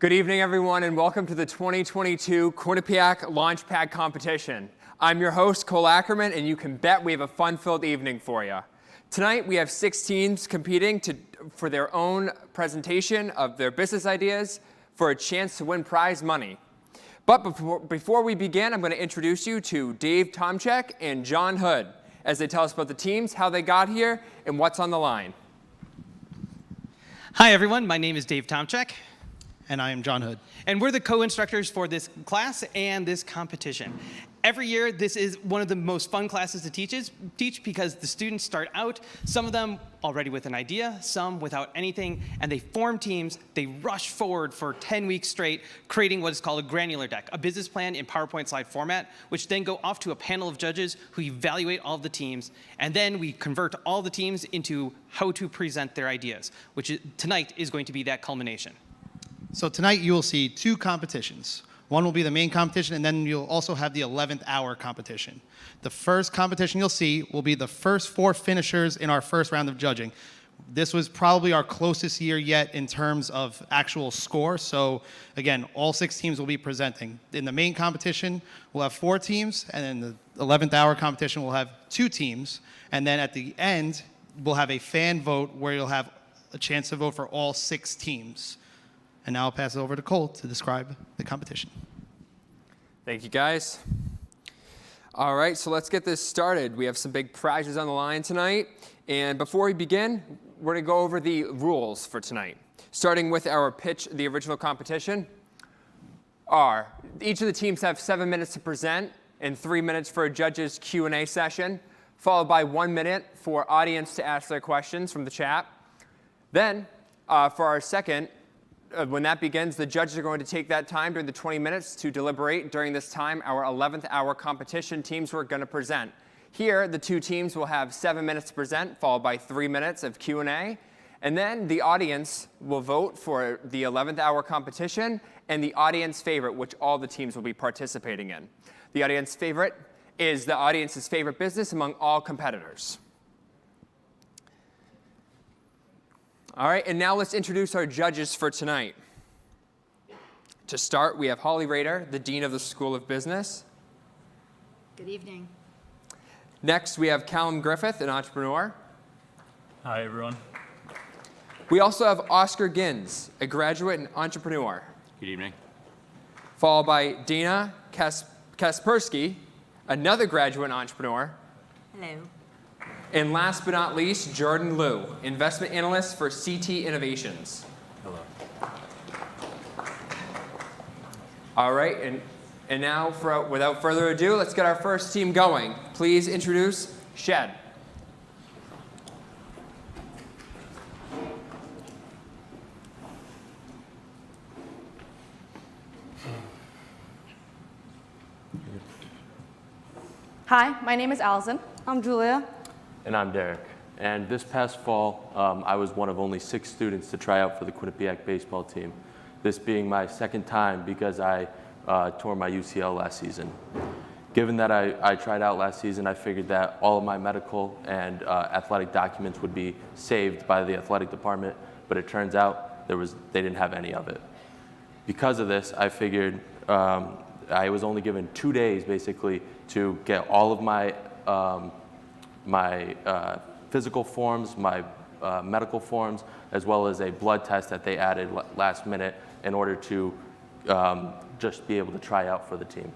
Good evening, everyone, and welcome to the 2022 Quinnipiac Launchpad Competition. I'm your host, Cole Ackerman, and you can bet we have a fun-filled evening for you. Tonight, we have 6 teams competing for their own presentation of their business ideas for a chance to win prize money. But before we begin, I'm going to introduce you to Dave Tomczyk and John Hood as they tell us about the teams, how they got here, and what's on the line. Hi, everyone. My name is Dave Tomczyk. And I am John Hood. And we're the co-instructors for this class and this competition. Every year, this is one of the most fun classes to teach because the students start out, some of them already with an idea, some without anything, and they form teams. They rush forward for 10 weeks straight, creating what is called a granular deck, a business plan in PowerPoint slide format, which then go off to a panel of judges who evaluate all of the teams. And then we convert all the teams into how to present their ideas, which tonight is going to be that culmination. So tonight you will see 2 competitions. One will be the main competition, and then you'll also have the 11th hour competition. The first competition you'll see will be the first 4 finishers in our first round of judging. This was probably our closest year yet in terms of actual score. So again, all 6 teams will be presenting. In the main competition, we'll have 4 teams, and in the 11th hour competition, we'll have 2 teams. And then at the end, we'll have a fan vote where you'll have a chance to vote for all 6 teams. And now I'll pass it over to Cole to describe the competition. Thank you, guys. All right, so let's get this started. We have some big prizes on the line tonight. And before we begin, we're going to go over the rules for tonight. Starting with our pitch, the original competition, each of the teams have 7 minutes to present and 3 minutes for a judge's Q&A session, followed by 1 minute for audience to ask their questions from the chat. Then, for our second, when that begins, the judges are going to take that time during the 20 minutes to deliberate. During this time, our 11th hour competition teams were going to present. Here, the 2 teams will have 7 minutes to present, followed by 3 minutes of Q&A. And then the audience will vote for the 11th hour competition and the audience favorite, which all the teams will be participating in. The audience favorite is the audience's favorite business among all competitors. All right, and now let's introduce our judges for tonight. To start, we have Holly Rader, the Dean of the School of Business. Good evening. Next, we have Callum Griffith, an entrepreneur. Hi, everyone. We also have Oscar Gins, a graduate and entrepreneur. Good evening. Followed by Dana Kaspersky, another graduate and entrepreneur. Hello. And last but not least, Jordan Liu, investment analyst for CT Innovations. Hello. All right, and now, without further ado, let's get our first team going. Please introduce S.H.E.D. Hi, my name is Allison. I'm Julia. And I'm Derek. And this past fall, I was one of only 6 students to try out for the Quinnipiac baseball team. This being my second time because I tore my UCL last season. Given that I tried out last season, I figured that all of my medical and athletic documents would be saved by the athletic department, but it turns out they didn't have any of it. Because of this, I figured I was only given 2 days basically to get all of my physical forms, my medical forms, as well as a blood test that they added last minute in order to just be able to try out for the team.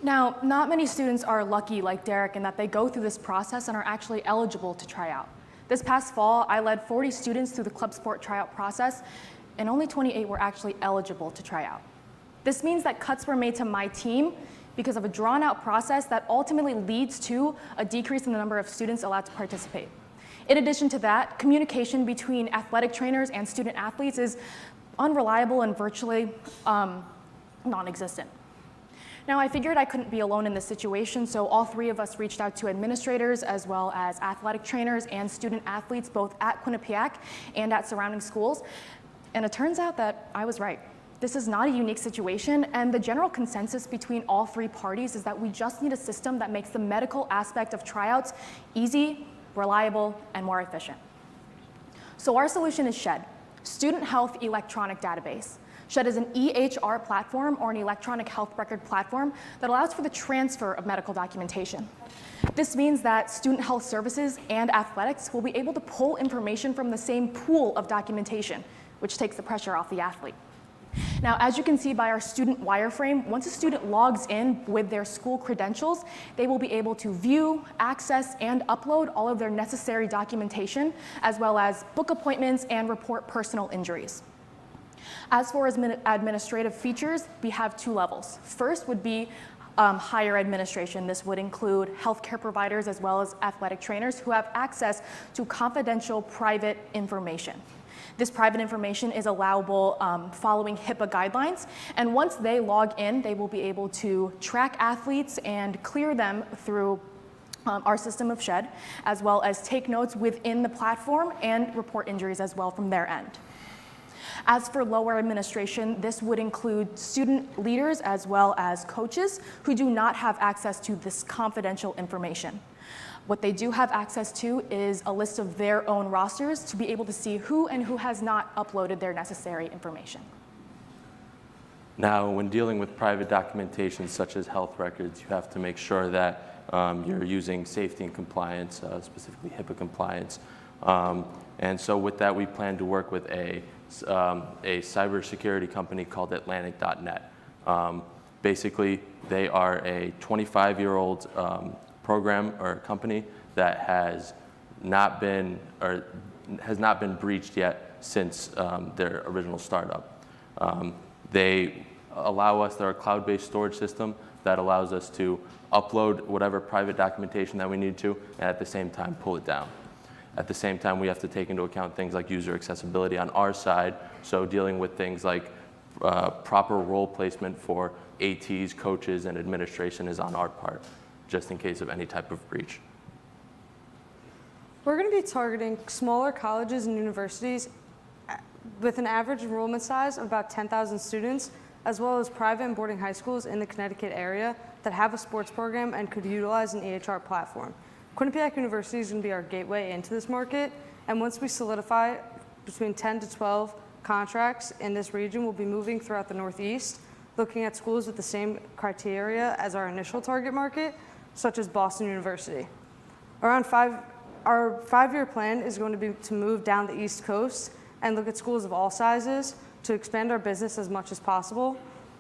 Now, not many students are lucky like Derek in that they go through this process and are actually eligible to try out. This past fall, I led 40 students through the club sport tryout process, and only 28 were actually eligible to try out. This means that cuts were made to my team because of a drawn-out process that ultimately leads to a decrease in the number of students allowed to participate. In addition to that, communication between athletic trainers and student athletes is unreliable and virtually non-existent. Now, I figured I couldn't be alone in this situation, so all 3 of us reached out to administrators as well as athletic trainers and student athletes, both at Quinnipiac and at surrounding schools. And it turns out that I was right. This is not a unique situation, and the general consensus between all 3 parties is that we just need a system that makes the medical aspect of tryouts easy, reliable, and more efficient. So our solution is S.H.E.D. Student Health Electronic Database. S.H.E.D is an EHR platform, or an electronic health record platform, that allows for the transfer of medical documentation. This means that student health services and athletics will be able to pull information from the same pool of documentation, which takes the pressure off the athlete. Now, as you can see by our student wireframe, once a student logs in with their school credentials, they will be able to view, access, and upload all of their necessary documentation, as well as book appointments and report personal injuries. As for administrative features, we have two levels. First would be higher administration. This would include healthcare providers as well as athletic trainers who have access to confidential private information. This private information is allowable following HIPAA guidelines, and once they log in, they will be able to track athletes and clear them through our system of S.H.E.D, as well as take notes within the platform and report injuries as well from their end. As for lower administration, this would include student leaders as well as coaches who do not have access to this confidential information. What they do have access to is a list of their own rosters to be able to see who and who has not uploaded their necessary information. Now, when dealing with private documentation such as health records, you have to make sure that you're using safety and compliance, specifically HIPAA compliance. And so with that, we plan to work with a cybersecurity company called Atlantic.net. Basically, they are a 25-year-old program or company that has not been breached yet since their original startup. They allow us, they're a cloud-based storage system that allows us to upload whatever private documentation that we need to, and at the same time pull it down. At the same time, we have to take into account things like user accessibility on our side, so dealing with things like proper role placement for ATs, coaches, and administration is on our part, just in case of any type of breach. We're going to be targeting smaller colleges and universities with an average enrollment size of about 10,000 students, as well as private and boarding high schools in the Connecticut area that have a sports program and could utilize an EHR platform. Quinnipiac University is going to be our gateway into this market, and once we solidify between 10 to 12 contracts in this region, we'll be moving throughout the Northeast, looking at schools with the same criteria as our initial target market, such as Boston University. Our 5-year plan is going to be to move down the East Coast and look at schools of all sizes to expand our business as much as possible,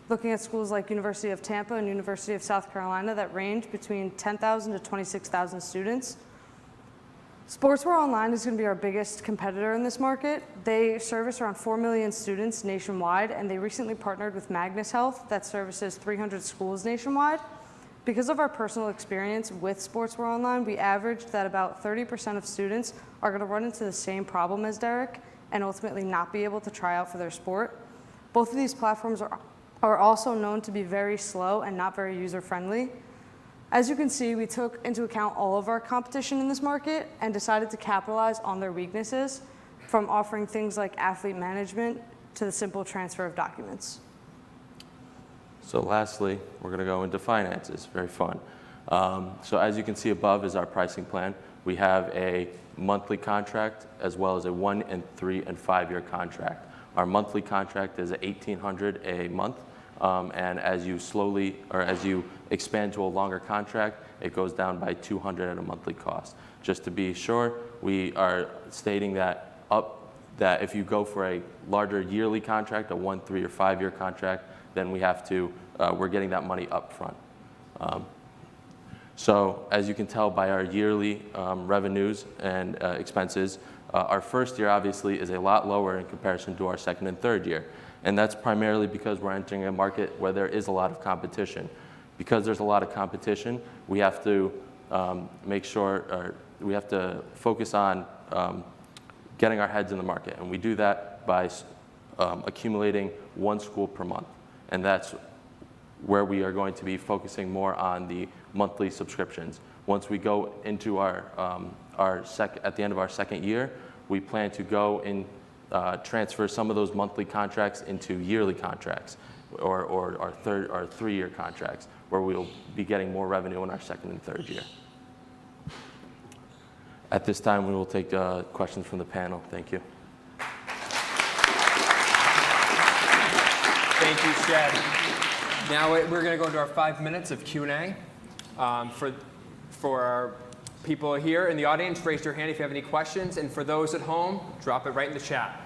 looking at schools like University of Tampa and University of South Carolina that range between 10,000 to 26,000 students. Sportswear Online is going to be our biggest competitor in this market. They service around 4 million students nationwide, and they recently partnered with Magnus Health that services 300 schools nationwide. Because of our personal experience with Sportswear Online, we averaged that about 30% of students are going to run into the same problem as Derek and ultimately not be able to try out for their sport. Both of these platforms are also known to be very slow and not very user-friendly. As you can see, we took into account all of our competition in this market and decided to capitalize on their weaknesses, from offering things like athlete management to the simple transfer of documents. So lastly, we're going to go into finances. Very fun. So as you can see above is our pricing plan. We have a monthly contract as well as a 1 and 3 and 5 year contract. Our monthly contract is $1,800 a month, and as you expand to a longer contract, it goes down by $200 at a monthly cost. Just to be sure, we are stating that if you go for a larger yearly contract, a 1, 3, or 5 year contract, then we're getting that money up front. So as you can tell by our yearly revenues and expenses, our first year obviously is a lot lower in comparison to our second and third year. And that's primarily because we're entering a market where there is a lot of competition. Because there's a lot of competition, we have to we have to focus on getting our heads in the market. And we do that by accumulating 1 school per month. And that's where we are going to be focusing more on the monthly subscriptions. Once we go into at the end of our second year, we plan to go and transfer some of those monthly contracts into yearly contracts or our 3-year contracts, where we'll be getting more revenue in our second and third year. At this time, we will take questions from the panel. Thank you. you, Shed. Now we're going to go into our 5 minutes of Q&A. For our people here in the audience, raise your hand if you have any questions. And for those at home, drop it right in the chat.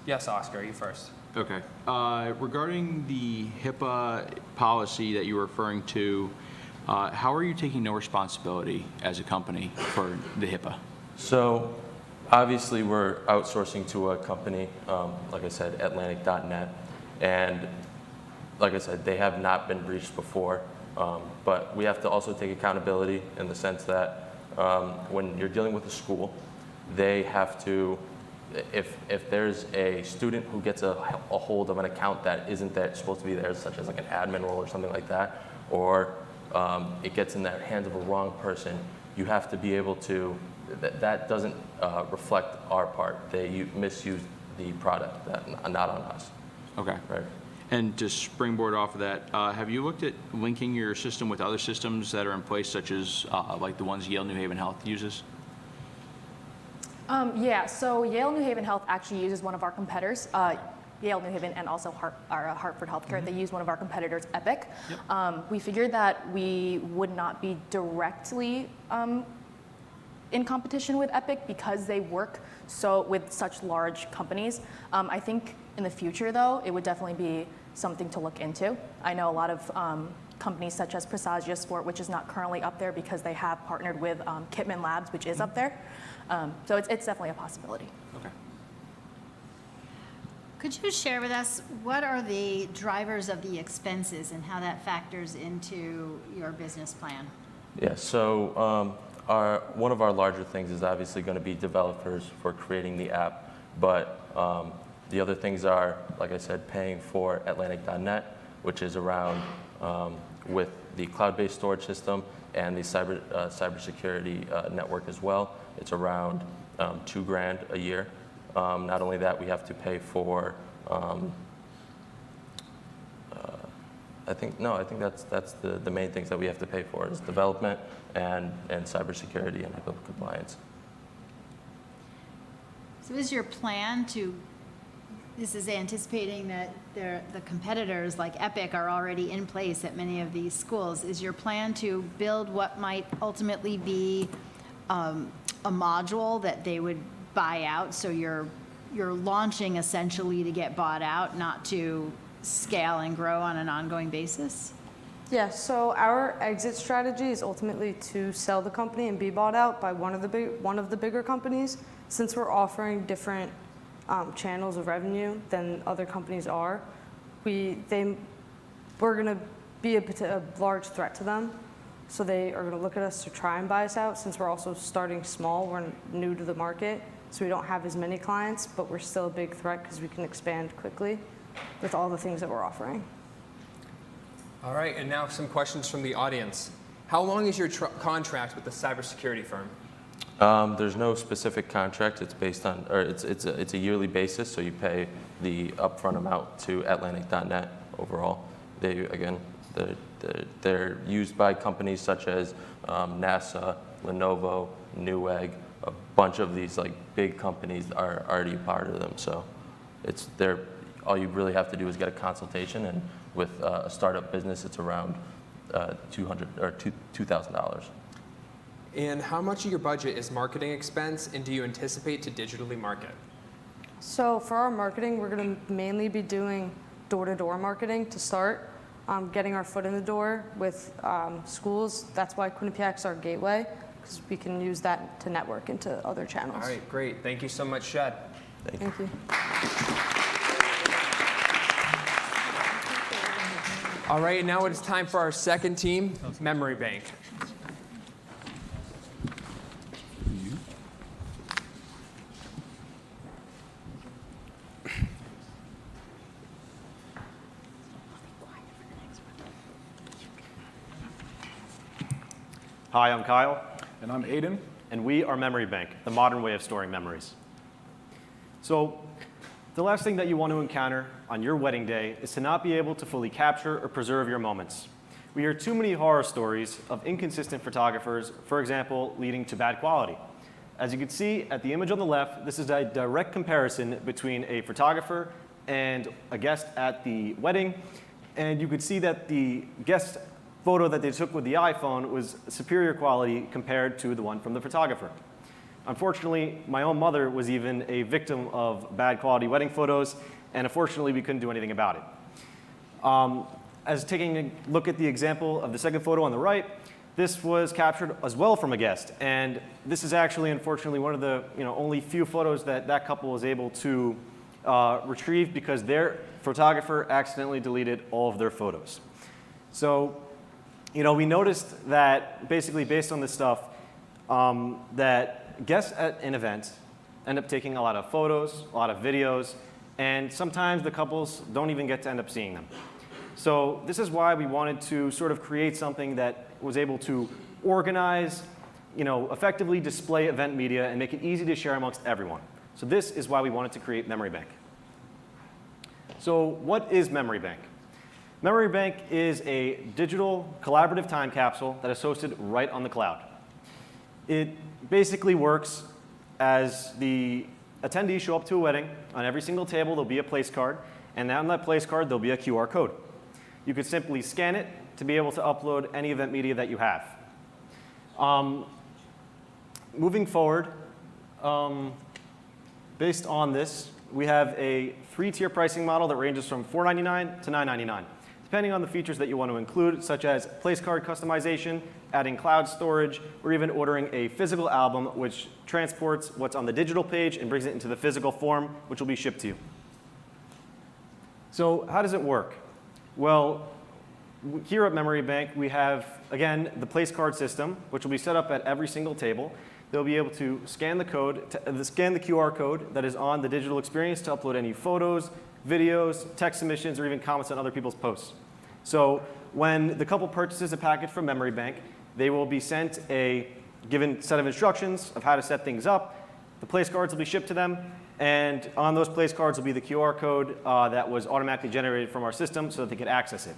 Yes, Oscar, you first. Okay. Regarding the HIPAA policy that you were referring to, how are you taking no responsibility as a company for the HIPAA? So obviously we're outsourcing to a company, like I said, Atlantic.net. And like I said, they have not been breached before. But we have to also take accountability in the sense that when you're dealing with a school, they have to, if there's a student who gets a hold of an account that isn't supposed to be there, such as like an admin role or something like that, or it gets in the hands of a wrong person, you have to be able to, that doesn't reflect our part. They misuse the product, not on us. Okay. Right. And to springboard off of that, have you looked at linking your system with other systems that are in place, such as like the ones Yale New Haven Health uses? Yeah, so Yale New Haven Health actually uses one of our competitors, Yale New Haven and also Hartford Healthcare. They use one of our competitors, Epic. Yep. We figured that we would not be directly in competition with Epic because they work with such large companies. I think in the future, though, it would definitely be something to look into. I know a lot of companies such as Presagio Sport, which is not currently up there because they have partnered with Kitman Labs, which is up there. So it's definitely a possibility. Okay. Could you share with us what are the drivers of the expenses and how that factors into your business plan? Yeah, so one of our larger things is obviously going to be developers for creating the app, but the other things are, like I said, paying for Atlantic.net, which is around with the cloud-based storage system and the cybersecurity network as well. It's around $2,000 a year. Not only that, we have to pay for. I think that's the main things that we have to pay for is development and cybersecurity and HIPAA compliance. So is your plan to, this is anticipating that the competitors like Epic are already in place at many of these schools. Is your plan to build what might ultimately be a module that they would buy out? So you're launching essentially to get bought out, not to scale and grow on an ongoing basis? Yeah, so our exit strategy is ultimately to sell the company and be bought out by one of the bigger companies. Since we're offering different channels of revenue than other companies are, we're going to be a large threat to them. So they are going to look at us to try and buy us out. Since we're also starting small, we're new to the market, so we don't have as many clients, but we're still a big threat because we can expand quickly with all the things that we're offering. All right, and now some questions from the audience. How long is your contract with the cybersecurity firm? There's no specific contract. It's based on, or it's a yearly basis. So you pay the upfront amount to Atlantic.net overall. They're used by companies such as NASA, Lenovo, Newegg. A bunch of these like big companies are already part of them. So all you really have to do is get a consultation, and with a startup business, it's around $2,000. And how much of your budget is marketing expense, and do you anticipate to digitally market? So for our marketing, we're going to mainly be doing door-to-door marketing to start, getting our foot in the door with schools. That's why Quinnipiac's our gateway, because we can use that to network into other channels. All right, great. Thank you so much, Shed. Thank you. All right, now it is time for our second team, MemoryBank. Hi, I'm Kyle. And I'm Aiden. And we are MemoryBank, the modern way of storing memories. So the last thing that you want to encounter on your wedding day is to not be able to fully capture or preserve your moments. We hear too many horror stories of inconsistent photographers, for example, leading to bad quality. As you can see at the image on the left, this is a direct comparison between a photographer and a guest at the wedding. And you could see that the guest photo that they took with the iPhone was superior quality compared to the one from the photographer. Unfortunately, my own mother was even a victim of bad quality wedding photos, and unfortunately, we couldn't do anything about it. As taking a look at the example of the second photo on the right, this was captured as well from a guest. And this is actually, unfortunately, one of the only few photos that that couple was able to retrieve because their photographer accidentally deleted all of their photos. So, we noticed that basically based on this stuff, that guests at an event end up taking a lot of photos, a lot of videos, and sometimes the couples don't even get to end up seeing them. So this is why we wanted to sort of create something that was able to organize, effectively display event media and make it easy to share amongst everyone. So this is why we wanted to create MemoryBank. So what is MemoryBank? MemoryBank is a digital collaborative time capsule that is hosted right on the cloud. It basically works as the attendees show up to a wedding. On every single table, there'll be a place card. And on that place card, there'll be a QR code. You could simply scan it to be able to upload any event media that you have. Moving forward, based on this, we have a 3-tier pricing model that ranges from $4.99 to $9.99, depending on the features that you want to include, such as place card customization, adding cloud storage, or even ordering a physical album, which transports what's on the digital page and brings it into the physical form, which will be shipped to you. So how does it work? Well, here at MemoryBank, we have, again, the place card system, which will be set up at every single table. They'll be able to scan the QR code that is on the digital experience to upload any photos, videos, text submissions, or even comments on other people's posts. So when the couple purchases a package from MemoryBank, they will be sent a given set of instructions of how to set things up. The place cards will be shipped to them, and on those place cards will be the QR code that was automatically generated from our system so that they could access it.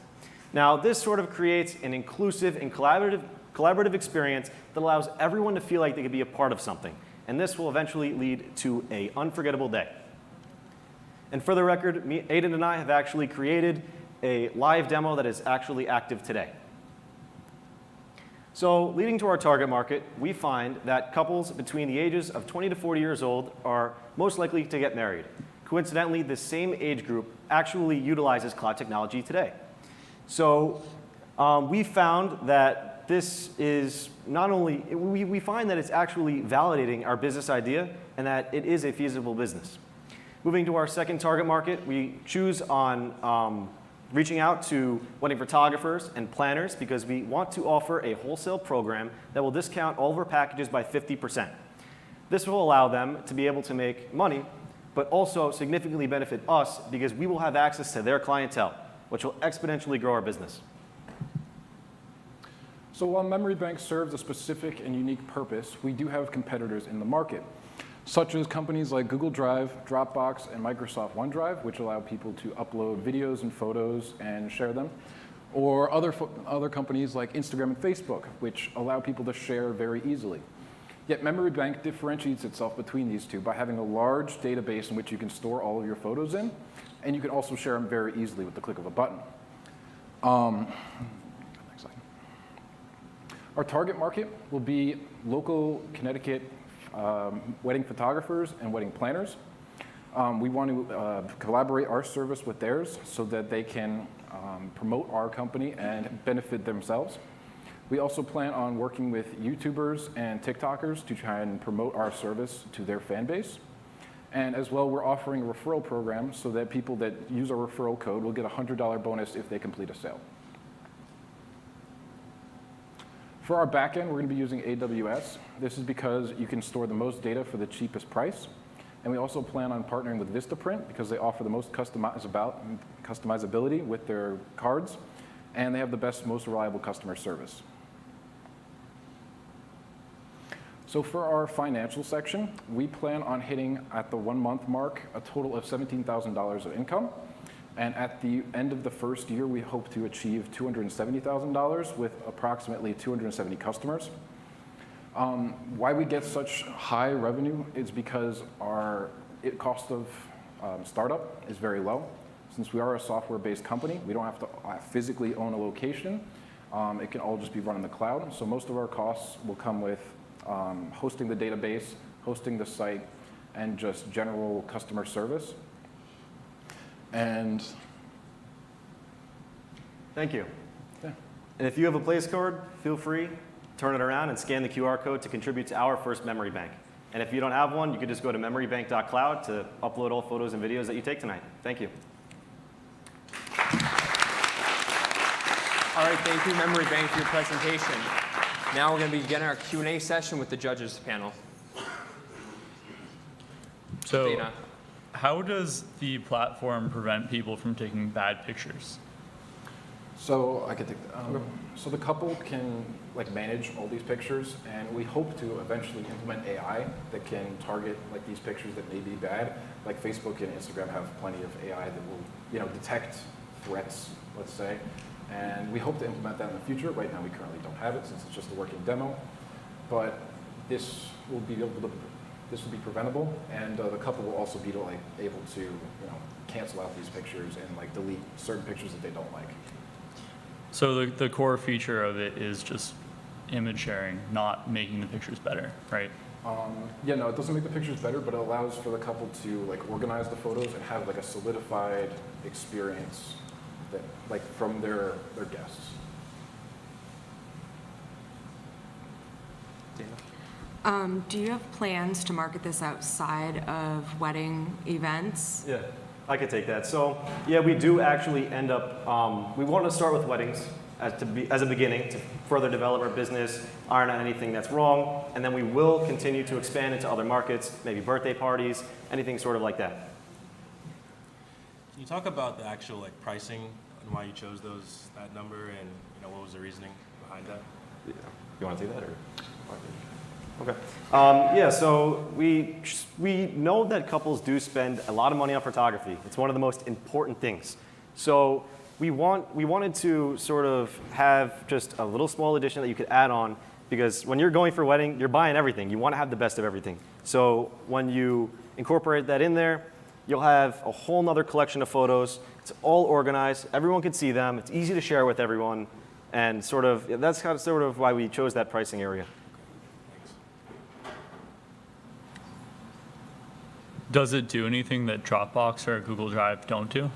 Now, this sort of creates an inclusive and collaborative experience that allows everyone to feel like they could be a part of something. And this will eventually lead to an unforgettable day. And for the record, Aiden and I have actually created a live demo that is actually active today. So leading to our target market, we find that couples between the ages of 20 to 40 years old are most likely to get married. Coincidentally, the same age group actually utilizes cloud technology today. So we found that this is not only, we find that it's actually validating our business idea and that it is a feasible business. Moving to our second target market, we choose on reaching out to wedding photographers and planners because we want to offer a wholesale program that will discount all of our packages by 50%. This will allow them to be able to make money, but also significantly benefit us because we will have access to their clientele, which will exponentially grow our business. So while MemoryBank serves a specific and unique purpose, we do have competitors in the market, such as companies like Google Drive, Dropbox, and Microsoft OneDrive, which allow people to upload videos and photos and share them, or other companies like Instagram and Facebook, which allow people to share very easily. Yet MemoryBank differentiates itself between these two by having a large database in which you can store all of your photos in, and you can also share them very easily with the click of a button. Next slide. Our target market will be local Connecticut wedding photographers and wedding planners. We want to collaborate our service with theirs so that they can promote our company and benefit themselves. We also plan on working with YouTubers and TikTokers to try and promote our service to their fan base. And as well, we're offering a referral program so that people that use our referral code will get a $100 bonus if they complete a sale. For our backend, we're going to be using AWS. This is because you can store the most data for the cheapest price. And we also plan on partnering with Vistaprint because they offer the most customizability with their cards, and they have the best, most reliable customer service. So for our financial section, we plan on hitting at the 1-month mark a total of $17,000 of income. And at the end of the first year, we hope to achieve $270,000 with approximately 270 customers. Why we get such high revenue is because our cost of startup is very low. Since we are a software-based company, we don't have to physically own a location. It can all just be run in the cloud. So most of our costs will come with hosting the database, hosting the site, and just general customer service. And Thank you. yeah. And if you have a place card, feel free, turn it around and scan the QR code to contribute to our first Memory Bank. And if you don't have one, you can just go to memorybank.cloud to upload all photos and videos that you take tonight. Thank you. All right, thank you, MemoryBank, for your presentation. Now we're going to begin our Q&A session with the judges panel. So, Dana. how does the platform prevent people from taking bad pictures? So I could take that. So the couple can manage all these pictures, and we hope to eventually implement AI that can target these pictures that may be bad. Like Facebook and Instagram have plenty of AI that will detect threats, let's say. And we hope to implement that in the future. Right now we currently don't have it since it's just a working demo. But this will be preventable, and the couple will also be able to cancel out these pictures and delete certain pictures that they don't like. So the core feature of it is just image sharing, not making the pictures better, right? Yeah, no, it doesn't make the pictures better, but it allows for the couple to organize the photos and have a solidified experience that from their guests. Do you have plans to market this outside of wedding events? Yeah, I could take that. So, yeah, we do actually end up, we want to start with weddings as a beginning to further develop our business, iron out anything that's wrong, and then we will continue to expand into other markets, maybe birthday parties, anything sort of like that. Can you talk about the actual pricing and why you chose that number, and what was the reasoning behind that? Yeah. You want to take that, or? Okay. Yeah, so we know that couples do spend a lot of money on photography. It's one of the most important things. So we wanted to sort of have just a little small addition that you could add on, because when you're going for a wedding, you're buying everything. You want to have the best of everything. So when you incorporate that in there, you'll have a whole nother collection of photos. It's all organized. Everyone can see them. It's easy to share with everyone. And that's sort of why we chose that pricing area. Does it do anything that Dropbox or Google Drive don't do?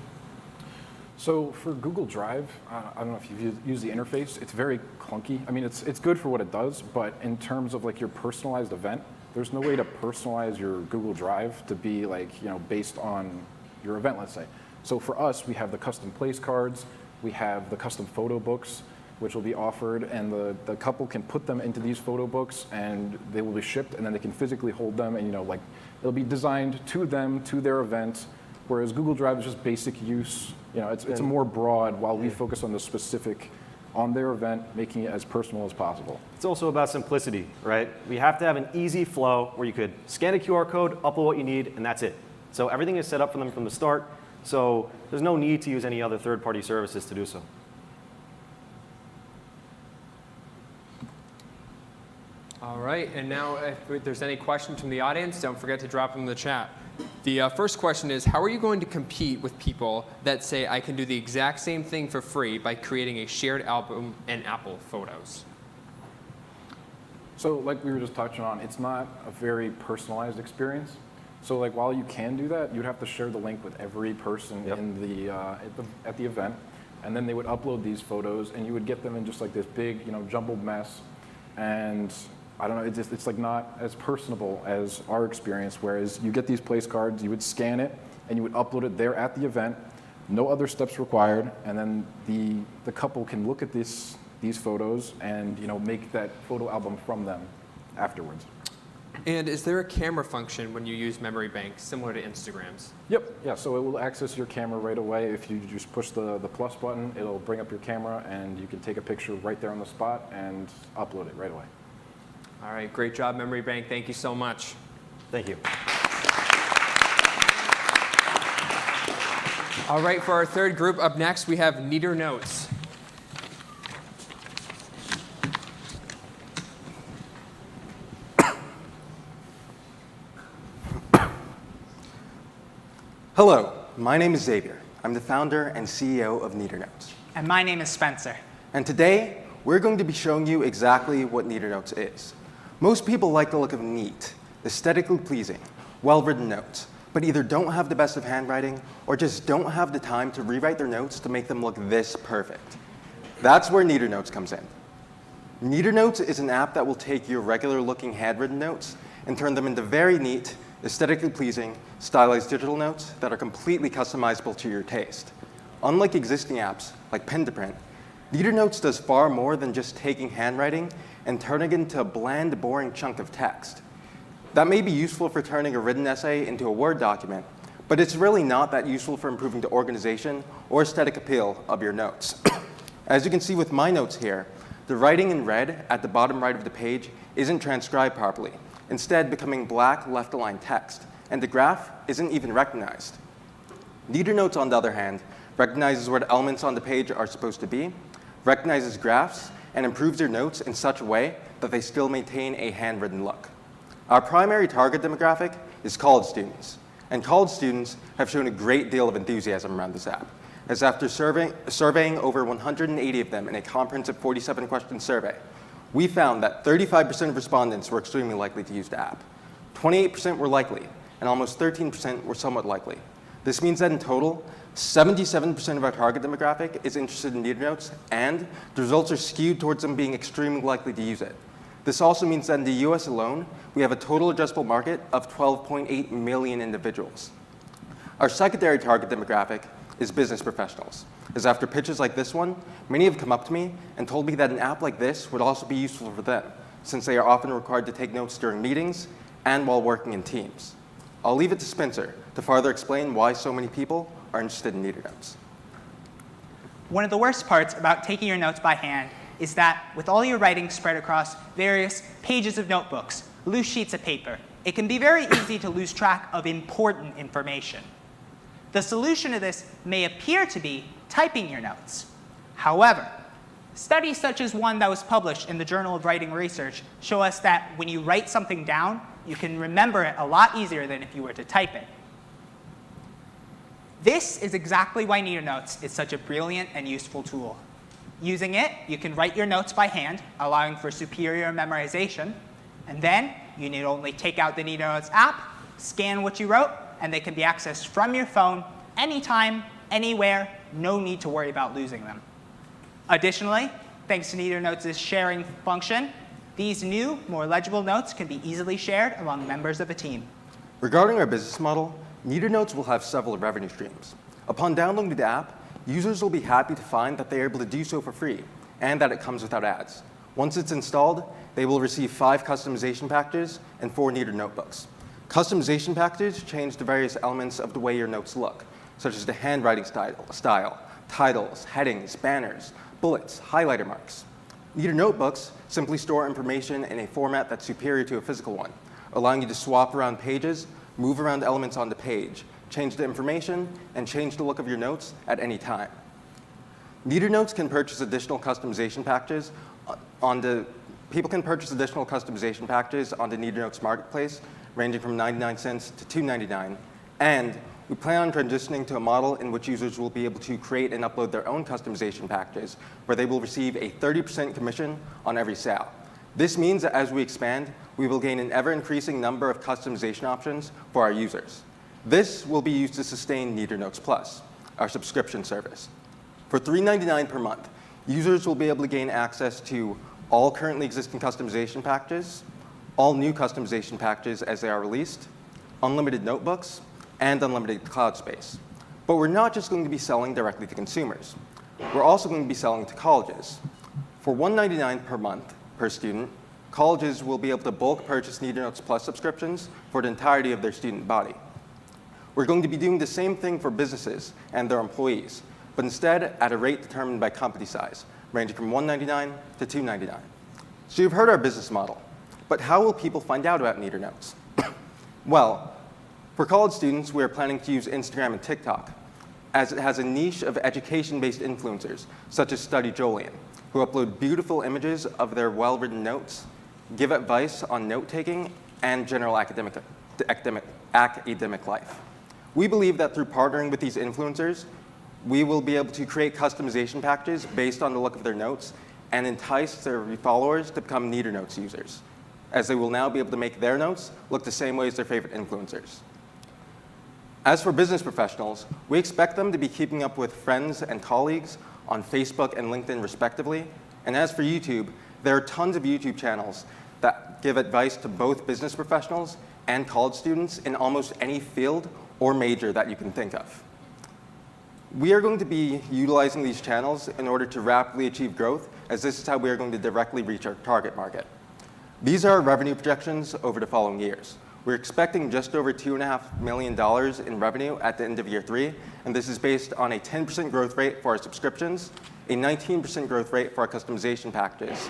So for Google Drive, I don't know if you've used the interface. It's very clunky. I mean, it's good for what it does, but in terms of your personalized event, there's no way to personalize your Google Drive to be based on your event, let's say. So for us, we have the custom place cards, we have the custom photo books, which will be offered, and the couple can put them into these photo books, and they will be shipped, and then they can physically hold them, and it'll be designed to them, to their event, whereas Google Drive is just basic use. It's more broad, while we focus on the specific on their event, making it as personal as possible. It's also about simplicity, right? We have to have an easy flow where you could scan a QR code, upload what you need, and that's it. So everything is set up for them from the start, so there's no need to use any other third-party services to do so. All right, and now if there's any questions from the audience, don't forget to drop them in the chat. The first question is, how are you going to compete with people that say I can do the exact same thing for free by creating a shared album and Apple Photos? So like we were just touching on, it's not a very personalized experience. So while you can do that, you'd have to share the link with every person in at the event, and then they would upload these photos, and you would get them in just this big jumbled mess. And I don't know, it's not as personable as our experience, whereas you get these place cards, you would scan it, and you would upload it there at the event, no other steps required, and then the couple can look at these photos and make that photo album from them afterwards. And is there a camera function when you use MemoryBank, similar to Instagram's? Yep, yeah, so it will access your camera right away. If you just push the plus button, it'll bring up your camera, and you can take a picture right there on the spot and upload it right away. All right, great job, MemoryBank. Thank you so much. Thank you. All right, for our third group, up next, we have Hello, my name is Xavier. I'm the founder and CEO of NeaterNotes. And my name is Spencer. And today, we're going to be showing you exactly what NeaterNotes is. Most people like the look of neat, aesthetically pleasing, well-written notes, but either don't have the best of handwriting or just don't have the time to rewrite their notes to make them look this perfect. That's where NeaterNotes comes in. NeaterNotes is an app that will take your regular-looking handwritten notes and turn them into very neat, aesthetically pleasing, stylized digital notes that are completely customizable to your taste. Unlike existing apps like Pen to Print, NeaterNotes does far more than just taking handwriting and turning it into a bland, boring chunk of text. That may be useful for turning a written essay into a Word document, but it's really not that useful for improving the organization or aesthetic appeal of your notes. As you can see with my notes here, the writing in red at the bottom right of the page isn't transcribed properly, instead becoming black left-aligned text, and the graph isn't even recognized. NeaterNotes, on the other hand, recognizes where the elements on the page are supposed to be, recognizes graphs, and improves your notes in such a way that they still maintain a handwritten look. Our primary target demographic is college students, and college students have shown a great deal of enthusiasm around this app, as after surveying over 180 of them in a comprehensive 47-question survey, we found that 35% of respondents were extremely likely to use the app, 28% were likely, and almost 13% were somewhat likely. This means that in total, 77% of our target demographic is interested in NeaterNotes, and the results are skewed towards them being extremely likely to use it. This also means that in the US alone, we have a total addressable market of 12.8 million individuals. Our secondary target demographic is business professionals, as after pitches like this one, many have come up to me and told me that an app like this would also be useful for them, since they are often required to take notes during meetings and while working in teams. I'll leave it to Spencer to further explain why so many people are interested in NeaterNotes. One of the worst parts about taking your notes by hand is that with all your writing spread across various pages of notebooks, loose sheets of paper, it can be very easy to lose track of important information. The solution to this may appear to be typing your notes. However, studies such as one that was published in the Journal of Writing Research show us that when you write something down, you can remember it a lot easier than if you were to type it. This is exactly why NeaterNotes is such a brilliant and useful tool. Using it, you can write your notes by hand, allowing for superior memorization. And then you need only take out the NeaterNotes app, scan what you wrote, and they can be accessed from your phone anytime, anywhere, no need to worry about losing them. Additionally, thanks to NeaterNotes' sharing function, these new, more legible notes can be easily shared among members of a team. Regarding our business model, NeaterNotes will have several revenue streams. Upon downloading the app, users will be happy to find that they are able to do so for free and that it comes without ads. Once it's installed, they will receive 5 customization packages and 4 Neater notebooks. Customization packages change the various elements of the way your notes look, such as the handwriting style, titles, headings, banners, bullets, highlighter marks. Neater notebooks simply store information in a format that's superior to a physical one, allowing you to swap around pages, move around elements on the page, change the information, and change the look of your notes at any time. NeaterNotes can purchase additional customization packages on the NeaterNotes marketplace, ranging from 99 cents to $2.99, and we plan on transitioning to a model in which users will be able to create and upload their own customization packages, where they will receive a 30% commission on every sale. This means that as we expand, we will gain an ever-increasing number of customization options for our users. This will be used to sustain NeaterNotes Plus, our subscription service. For $3.99 per month, users will be able to gain access to all currently existing customization packages, all new customization packages as they are released, unlimited notebooks, and unlimited cloud space. But we're not just going to be selling directly to consumers. We're also going to be selling to colleges. For $1.99 per month per student, colleges will be able to bulk purchase NeaterNotes Plus subscriptions for the entirety of their student body. We're going to be doing the same thing for businesses and their employees, but instead at a rate determined by company size, ranging from $1.99 to $2.99. So you've heard our business model, but how will people find out about NeaterNotes? Well, for college students, we are planning to use Instagram and TikTok, as it has a niche of education-based influencers, such as Study Jolien, who upload beautiful images of their well-written notes, give advice on note-taking, and general academic life. We believe that through partnering with these influencers, we will be able to create customization packages based on the look of their notes and entice their followers to become NeaterNotes users, as they will now be able to make their notes look the same way as their favorite influencers. As for business professionals, we expect them to be keeping up with friends and colleagues on Facebook and LinkedIn respectively. And as for YouTube, there are tons of YouTube channels that give advice to both business professionals and college students in almost any field or major that you can think of. We are going to be utilizing these channels in order to rapidly achieve growth, as this is how we are going to directly reach our target market. These are our revenue projections over the following years. We're expecting just over $2.5 million in revenue at the end of year 3, and this is based on a 10% growth rate for our subscriptions, a 19% growth rate for our customization packages.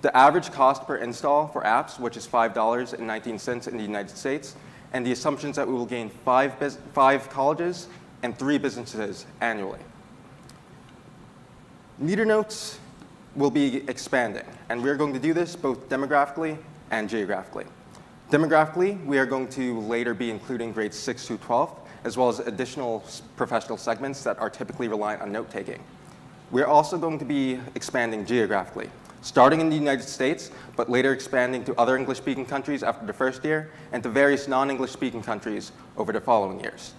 The average cost per install for apps, which is $5.19 in the United States, and the assumptions that we will gain 5 colleges and 3 businesses annually. NeaterNotes will be expanding, and we're going to do this both demographically and geographically. Demographically, we are going to later be including grades 6 through 12, as well as additional professional segments that are typically reliant on note-taking. We're also going to be expanding geographically, starting in the United States, but later expanding to other English-speaking countries after the first year, and to various non-English-speaking countries over the following years.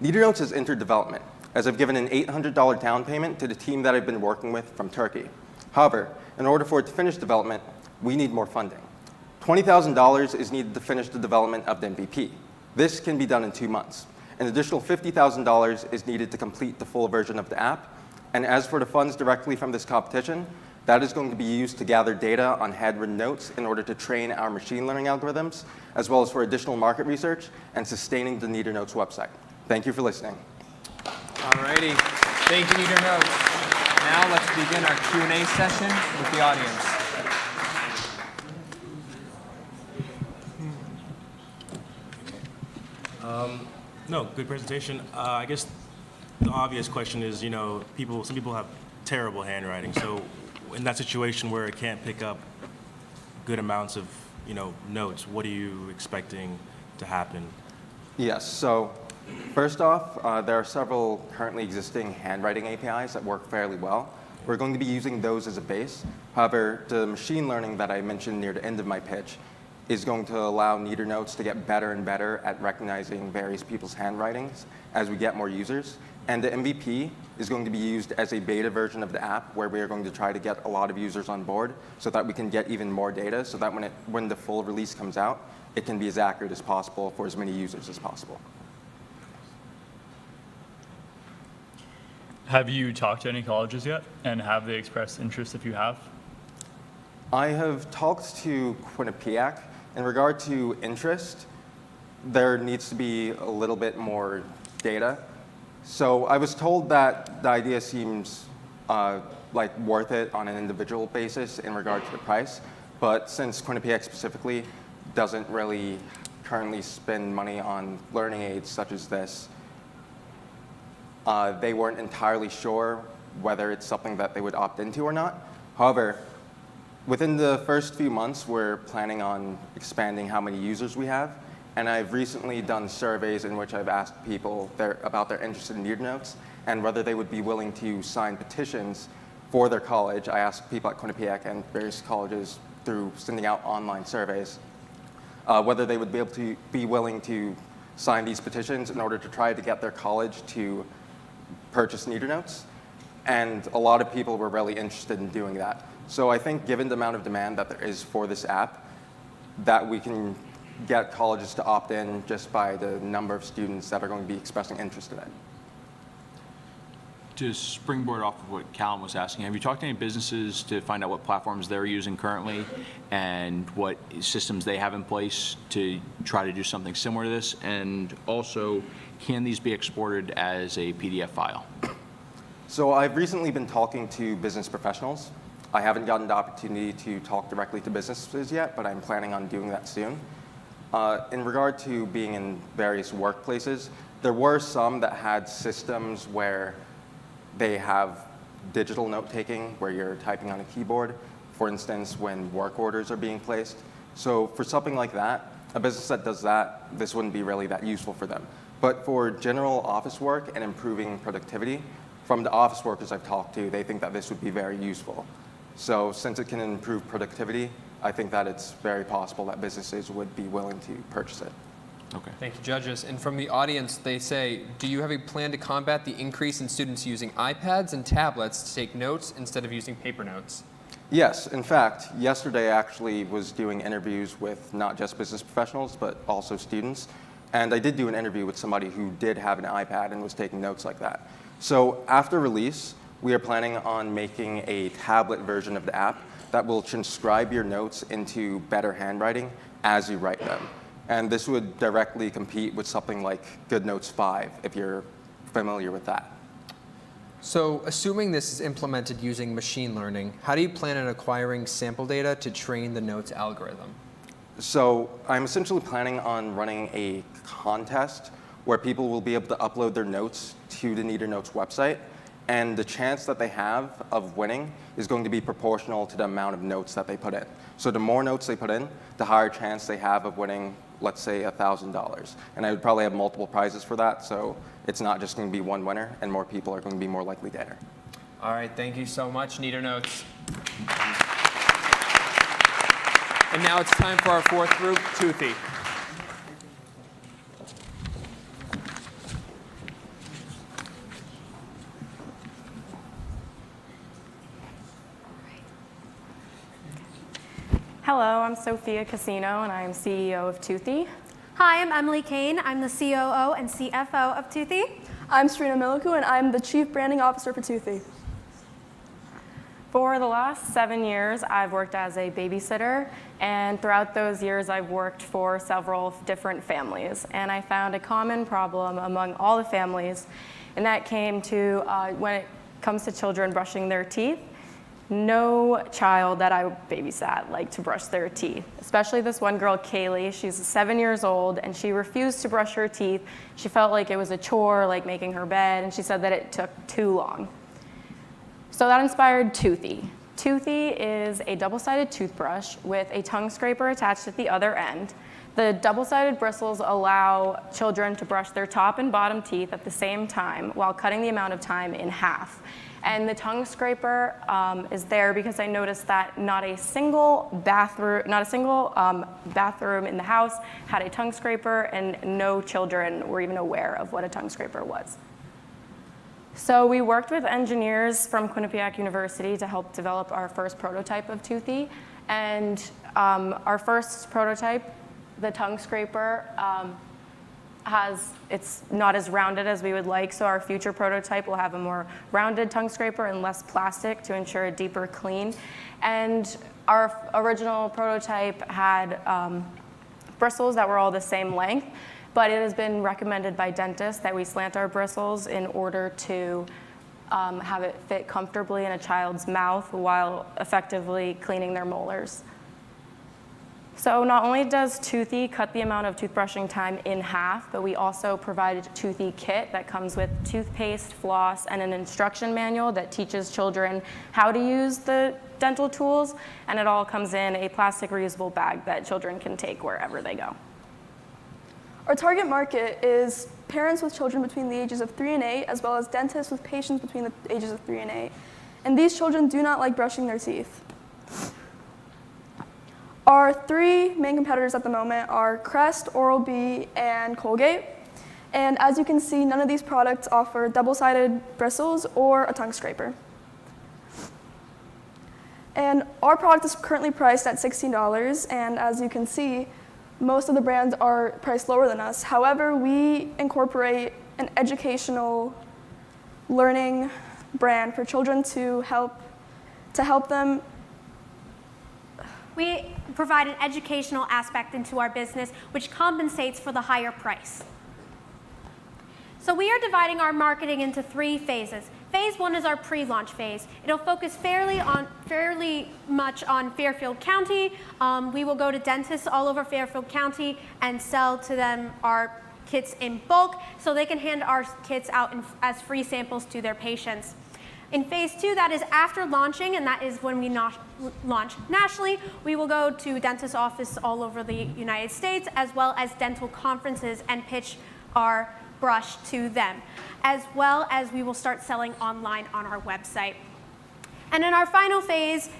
NeaterNotes has entered development, as I've given an $800 down payment to the team that I've been working with from Turkey. However, in order for it to finish development, we need more funding. $20,000 is needed to finish the development of the MVP. This can be done in 2 months. An additional $50,000 is needed to complete the full version of the app. And as for the funds directly from this competition, that is going to be used to gather data on handwritten notes in order to train our machine learning algorithms, as well as for additional market research and sustaining the NeaterNotes website. Thank you for listening. All righty. Thank you, NeaterNotes. Now let's begin our Q&A session with the audience. No, good presentation. I guess the obvious question is, some people have terrible handwriting. So in that situation where it can't pick up good amounts of, notes, what are you expecting to happen? Yes, so first off, there are several currently existing handwriting APIs that work fairly well. We're going to be using those as a base. However, the machine learning that I mentioned near the end of my pitch is going to allow NeaterNotes to get better and better at recognizing various people's handwritings as we get more users. And the MVP is going to be used as a beta version of the app where we are going to try to get a lot of users on board so that we can get even more data so that when the full release comes out, it can be as accurate as possible for as many users as possible. Have you talked to any colleges yet? And have they expressed interest if you have? I have talked to Quinnipiac. In regard to interest, there needs to be a little bit more data. So I was told that the idea seems like worth it on an individual basis in regard to the price. But since Quinnipiac specifically doesn't really currently spend money on learning aids such as this, they weren't entirely sure whether it's something that they would opt into or not. However, within the first few months, we're planning on expanding how many users we have. And I've recently done surveys in which I've asked people about their interest in NeaterNotes and whether they would be willing to sign petitions for their college. I asked people at Quinnipiac and various colleges through sending out online surveys whether they would be willing to sign these petitions in order to try to get their college to purchase NeaterNotes. And a lot of people were really interested in doing that. So I think given the amount of demand that there is for this app, that we can get colleges to opt in just by the number of students that are going to be expressing interest in it. To springboard off of what Callum was asking, have you talked to any businesses to find out what platforms they're using currently and what systems they have in place to try to do something similar to this? And also, can these be exported as a PDF file? So I've recently been talking to business professionals. I haven't gotten the opportunity to talk directly to businesses yet, but I'm planning on doing that soon. In regard to being in various workplaces, there were some that had systems where they have digital note-taking, where you're typing on a keyboard, for instance, when work orders are being placed. So for something like that, a business that does that, this wouldn't be really that useful for them. But for general office work and improving productivity, from the office workers I've talked to, they think that this would be very useful. So since it can improve productivity, I think that it's very possible that businesses would be willing to purchase it. Okay. Thank you, judges. And from the audience, they say, do you have a plan to combat the increase in students using iPads and tablets to take notes instead of using paper notes? Yes, in fact, yesterday I actually was doing interviews with not just business professionals, but also students. And I did do an interview with somebody who did have an iPad and was taking notes like that. So after release, we are planning on making a tablet version of the app that will transcribe your notes into better handwriting as you write them. And this would directly compete with something like GoodNotes 5, if you're familiar with that. So assuming this is implemented using machine learning, how do you plan on acquiring sample data to train the notes algorithm? So I'm essentially planning on running a contest where people will be able to upload their notes to the NeaterNotes website. And the chance that they have of winning is going to be proportional to the amount of notes that they put in. So the more notes they put in, the higher chance they have of winning, let's say, $1,000. And I would probably have multiple prizes for that, so it's not just going to be one winner, and more people are going to be more likely to enter. All right, thank you so much, NeaterNotes. And now it's time for our fourth group, Twoothie. Hello, I'm Sophia Casino, and I am CEO of Twoothie. Hi, I'm Emily Kane. I'm the COO and CFO of Twoothie. I'm Serena Milicu, and I'm the Chief Branding Officer for Twoothie. For the last 7 years, I've worked as a babysitter, and throughout those years, I've worked for several different families. And I found a common problem among all the families, and that came to when it comes to children brushing their teeth. No child that I babysat liked to brush their teeth, especially this one girl, Kaylee. She's 7 years old, and she refused to brush her teeth. She felt like it was a chore, like making her bed, and she said that it took too long. So that inspired Twoothie. Twoothie is a double-sided toothbrush with a tongue scraper attached at the other end. The double-sided bristles allow children to brush their top and bottom teeth at the same time while cutting the amount of time in half. And the tongue scraper is there because I noticed that not a single bathroom in the house had a tongue scraper, and no children were even aware of what a tongue scraper was. So we worked with engineers from Quinnipiac University to help develop our first prototype of Twoothie. And our first prototype, the tongue scraper, it's not as rounded as we would like, so our future prototype will have a more rounded tongue scraper and less plastic to ensure a deeper clean. And our original prototype had bristles that were all the same length, but it has been recommended by dentists that we slant our bristles in order to have it fit comfortably in a child's mouth while effectively cleaning their molars. So not only does Twoothie cut the amount of toothbrushing time in half, but we also provided a Twoothie kit that comes with toothpaste, floss, and an instruction manual that teaches children how to use the dental tools, and it all comes in a plastic reusable bag that children can take wherever they go. Our target market is parents with children between the ages of 3 and 8, as well as dentists with patients between the ages of 3 and 8. And these children do not like brushing their teeth. Our 3 main competitors at the moment are Crest, Oral-B, and Colgate. And as you can see, none of these products offer double-sided bristles or a tongue scraper. And our product is currently priced at $16, and as you can see, most of the brands are priced lower than us. However, we incorporate an educational learning brand for children to help them. We provide an educational aspect into our business, which compensates for the higher price. So we are dividing our marketing into 3 phases. Phase 1 is our pre-launch phase. It'll focus fairly much on Fairfield County. We will go to dentists all over Fairfield County and sell to them our kits in bulk so they can hand our kits out as free samples to their patients. In phase 2, that is after launching, and that is when we launch nationally. We will go to dentist offices all over the United States, as well as dental conferences, and pitch our brush to them, as well as we will start selling online on our website. And in our final phase,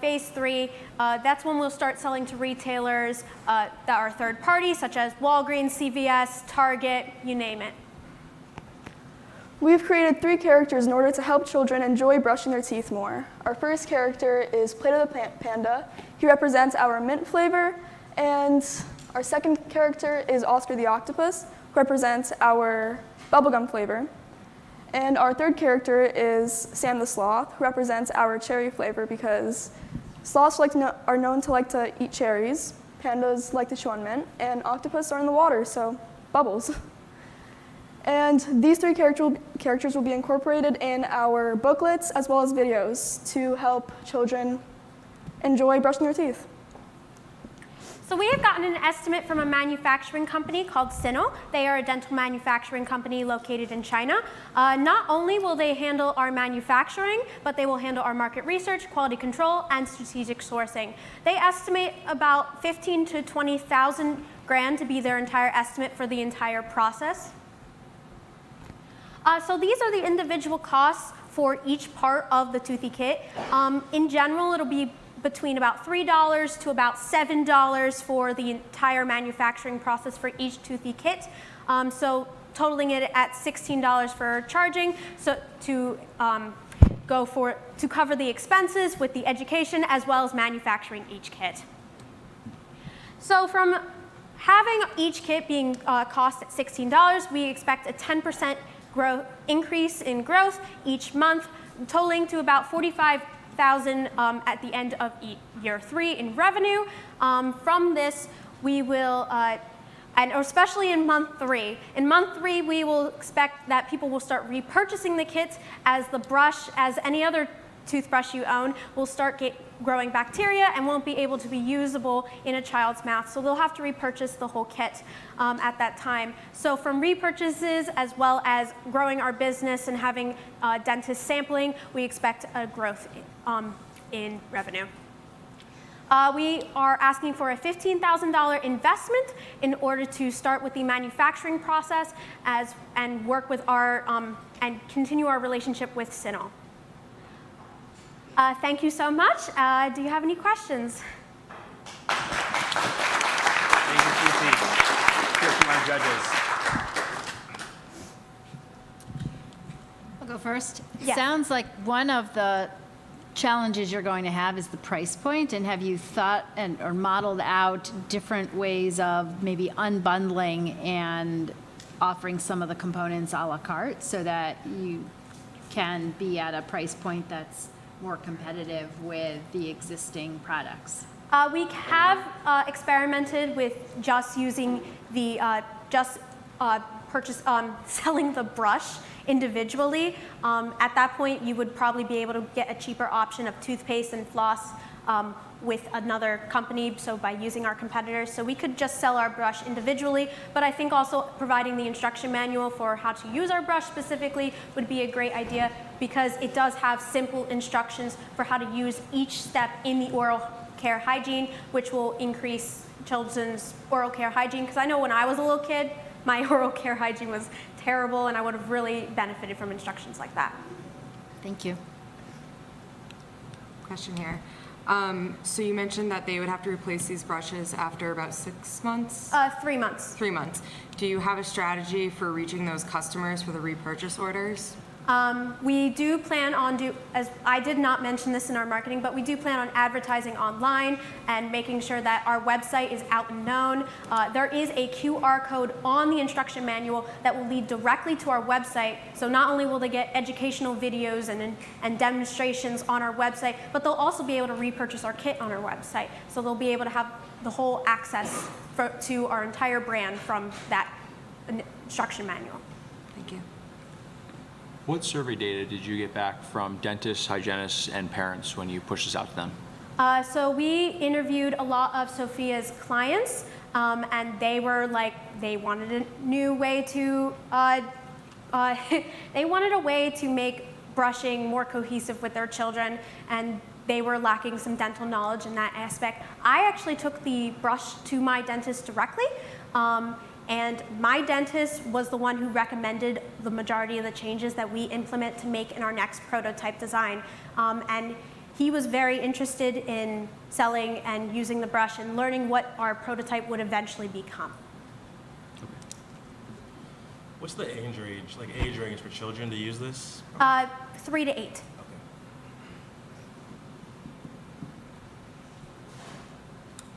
phase 3, that's when we'll start selling to retailers that are third party, such as Walgreens, CVS, Target, you name it. We've created 3 characters in order to help children enjoy brushing their teeth more. Our first character is Play-Doh the Panda. He represents our mint flavor. And our second character is Oscar the Octopus, who represents our bubblegum flavor. And our third character is Sam the Sloth, who represents our cherry flavor, because sloths are known to like to eat cherries, pandas like to chew on mint, and octopus are in the water, so bubbles. And these 3 characters will be incorporated in our booklets as well as videos to help children enjoy brushing their teeth. So we have gotten an estimate from a manufacturing company called S.H.E.D. They are a dental manufacturing company located in China. Not only will they handle our manufacturing, but they will handle our market research, quality control, and strategic sourcing. They estimate about 15 to 20,000 grand to be their entire estimate for the entire process. So these are the individual costs for each part of the Twoothie kit. In general, it'll be between about $3 to about $7 for the entire manufacturing process for each Twoothie kit. So totaling it at $16 for charging, so to cover the expenses with the education as well as manufacturing each kit. So from having each kit being cost at $16, we expect a 10% increase in growth each month, totaling to about $45,000 at the end of year 3 in revenue. From this, we will, and especially in month 3. In month 3, we will expect that people will start repurchasing the kits as the brush, as any other toothbrush you own, will start growing bacteria and won't be able to be usable in a child's mouth. So they'll have to repurchase the whole kit at that time. So from repurchases as well as growing our business and having dentist sampling, we expect a growth in revenue. We are asking for a $15,000 investment in order to start with the manufacturing process and work with our and continue our relationship with S.H.E.D. Thank you so much. Do you have any questions? Thank you, Twoothie. Hear from our judges. I'll go first. Yeah. Sounds like one of the challenges you're going to have is the price point, and have you thought or modeled out different ways of maybe unbundling and offering some of the components a la carte so that you can be at a price point that's more competitive with the existing products? We have experimented with just using the selling the brush individually. At that point, you would probably be able to get a cheaper option of toothpaste and floss with another company, so by using our competitors. So we could just sell our brush individually, but I think also providing the instruction manual for how to use our brush specifically would be a great idea, because it does have simple instructions for how to use each step in the oral care hygiene, which will increase children's oral care hygiene. Because I know when I was a little kid, my oral care hygiene was terrible, and I would have really benefited from instructions like that. Thank you. Question here. So you mentioned that they would have to replace these brushes after about 6 months? 3 months. 3 months. Do you have a strategy for reaching those customers for the repurchase orders? We do plan on as I did not mention this in our marketing, but we do plan on advertising online and making sure that our website is out and known. There is a QR code on the instruction manual that will lead directly to our website. So not only will they get educational videos and demonstrations on our website, but they'll also be able to repurchase our kit on our website. So they'll be able to have the whole access to our entire brand from that instruction manual. Thank you. What survey data did you get back from dentists, hygienists, and parents when you pushed this out to them? So we interviewed a lot of Sophia's clients, and they were like, they wanted a new way to, they wanted a way to make brushing more cohesive with their children, and they were lacking some dental knowledge in that aspect. I actually took the brush to my dentist directly, and my dentist was the one who recommended the majority of the changes that we implement to make in our next prototype design. And he was very interested in selling and using the brush and learning what our prototype would eventually become. What's the age range for children to use this? 3 to 8.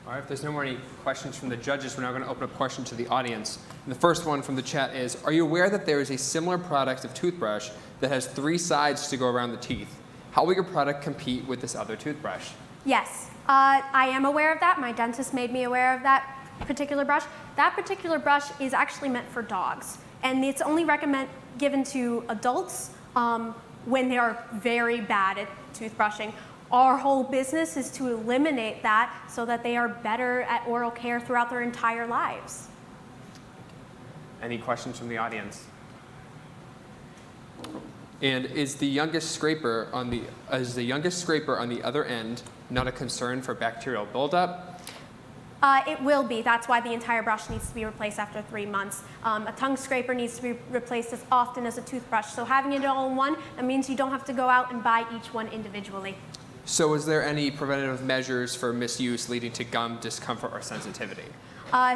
All right, if there's no more any questions from the judges, we're now going to open up questions to the audience. And the first one from the chat is, are you aware that there is a similar product of toothbrush that has 3 sides to go around the teeth? How will your product compete with this other toothbrush? Yes, I am aware of that. My dentist made me aware of that particular brush. That particular brush is actually meant for dogs, and it's only given to adults when they are very bad at toothbrushing. Our whole business is to eliminate that so that they are better at oral care throughout their entire lives. Any questions from the audience? And is the youngest scraper on the other end not a concern for bacterial buildup? It will be. That's why the entire brush needs to be replaced after 3 months. A tongue scraper needs to be replaced as often as a toothbrush. So having it all in one, that means you don't have to go out and buy each one individually. So is there any preventative measures for misuse leading to gum discomfort or sensitivity?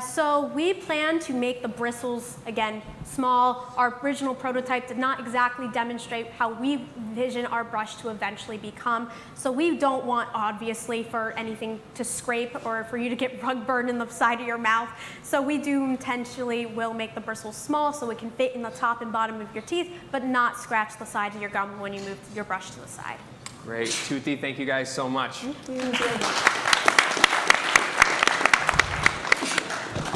So we plan to make the bristles, again, small. Our original prototype did not exactly demonstrate how we envision our brush to eventually become. So we don't want, obviously, for anything to scrape or for you to get rug burn in the side of your mouth. So we do intentionally will make the bristles small so it can fit in the top and bottom of your teeth, but not scratch the sides of your gum when you move your brush to the side. Great. Twoothie, thank you guys so much. Thank you.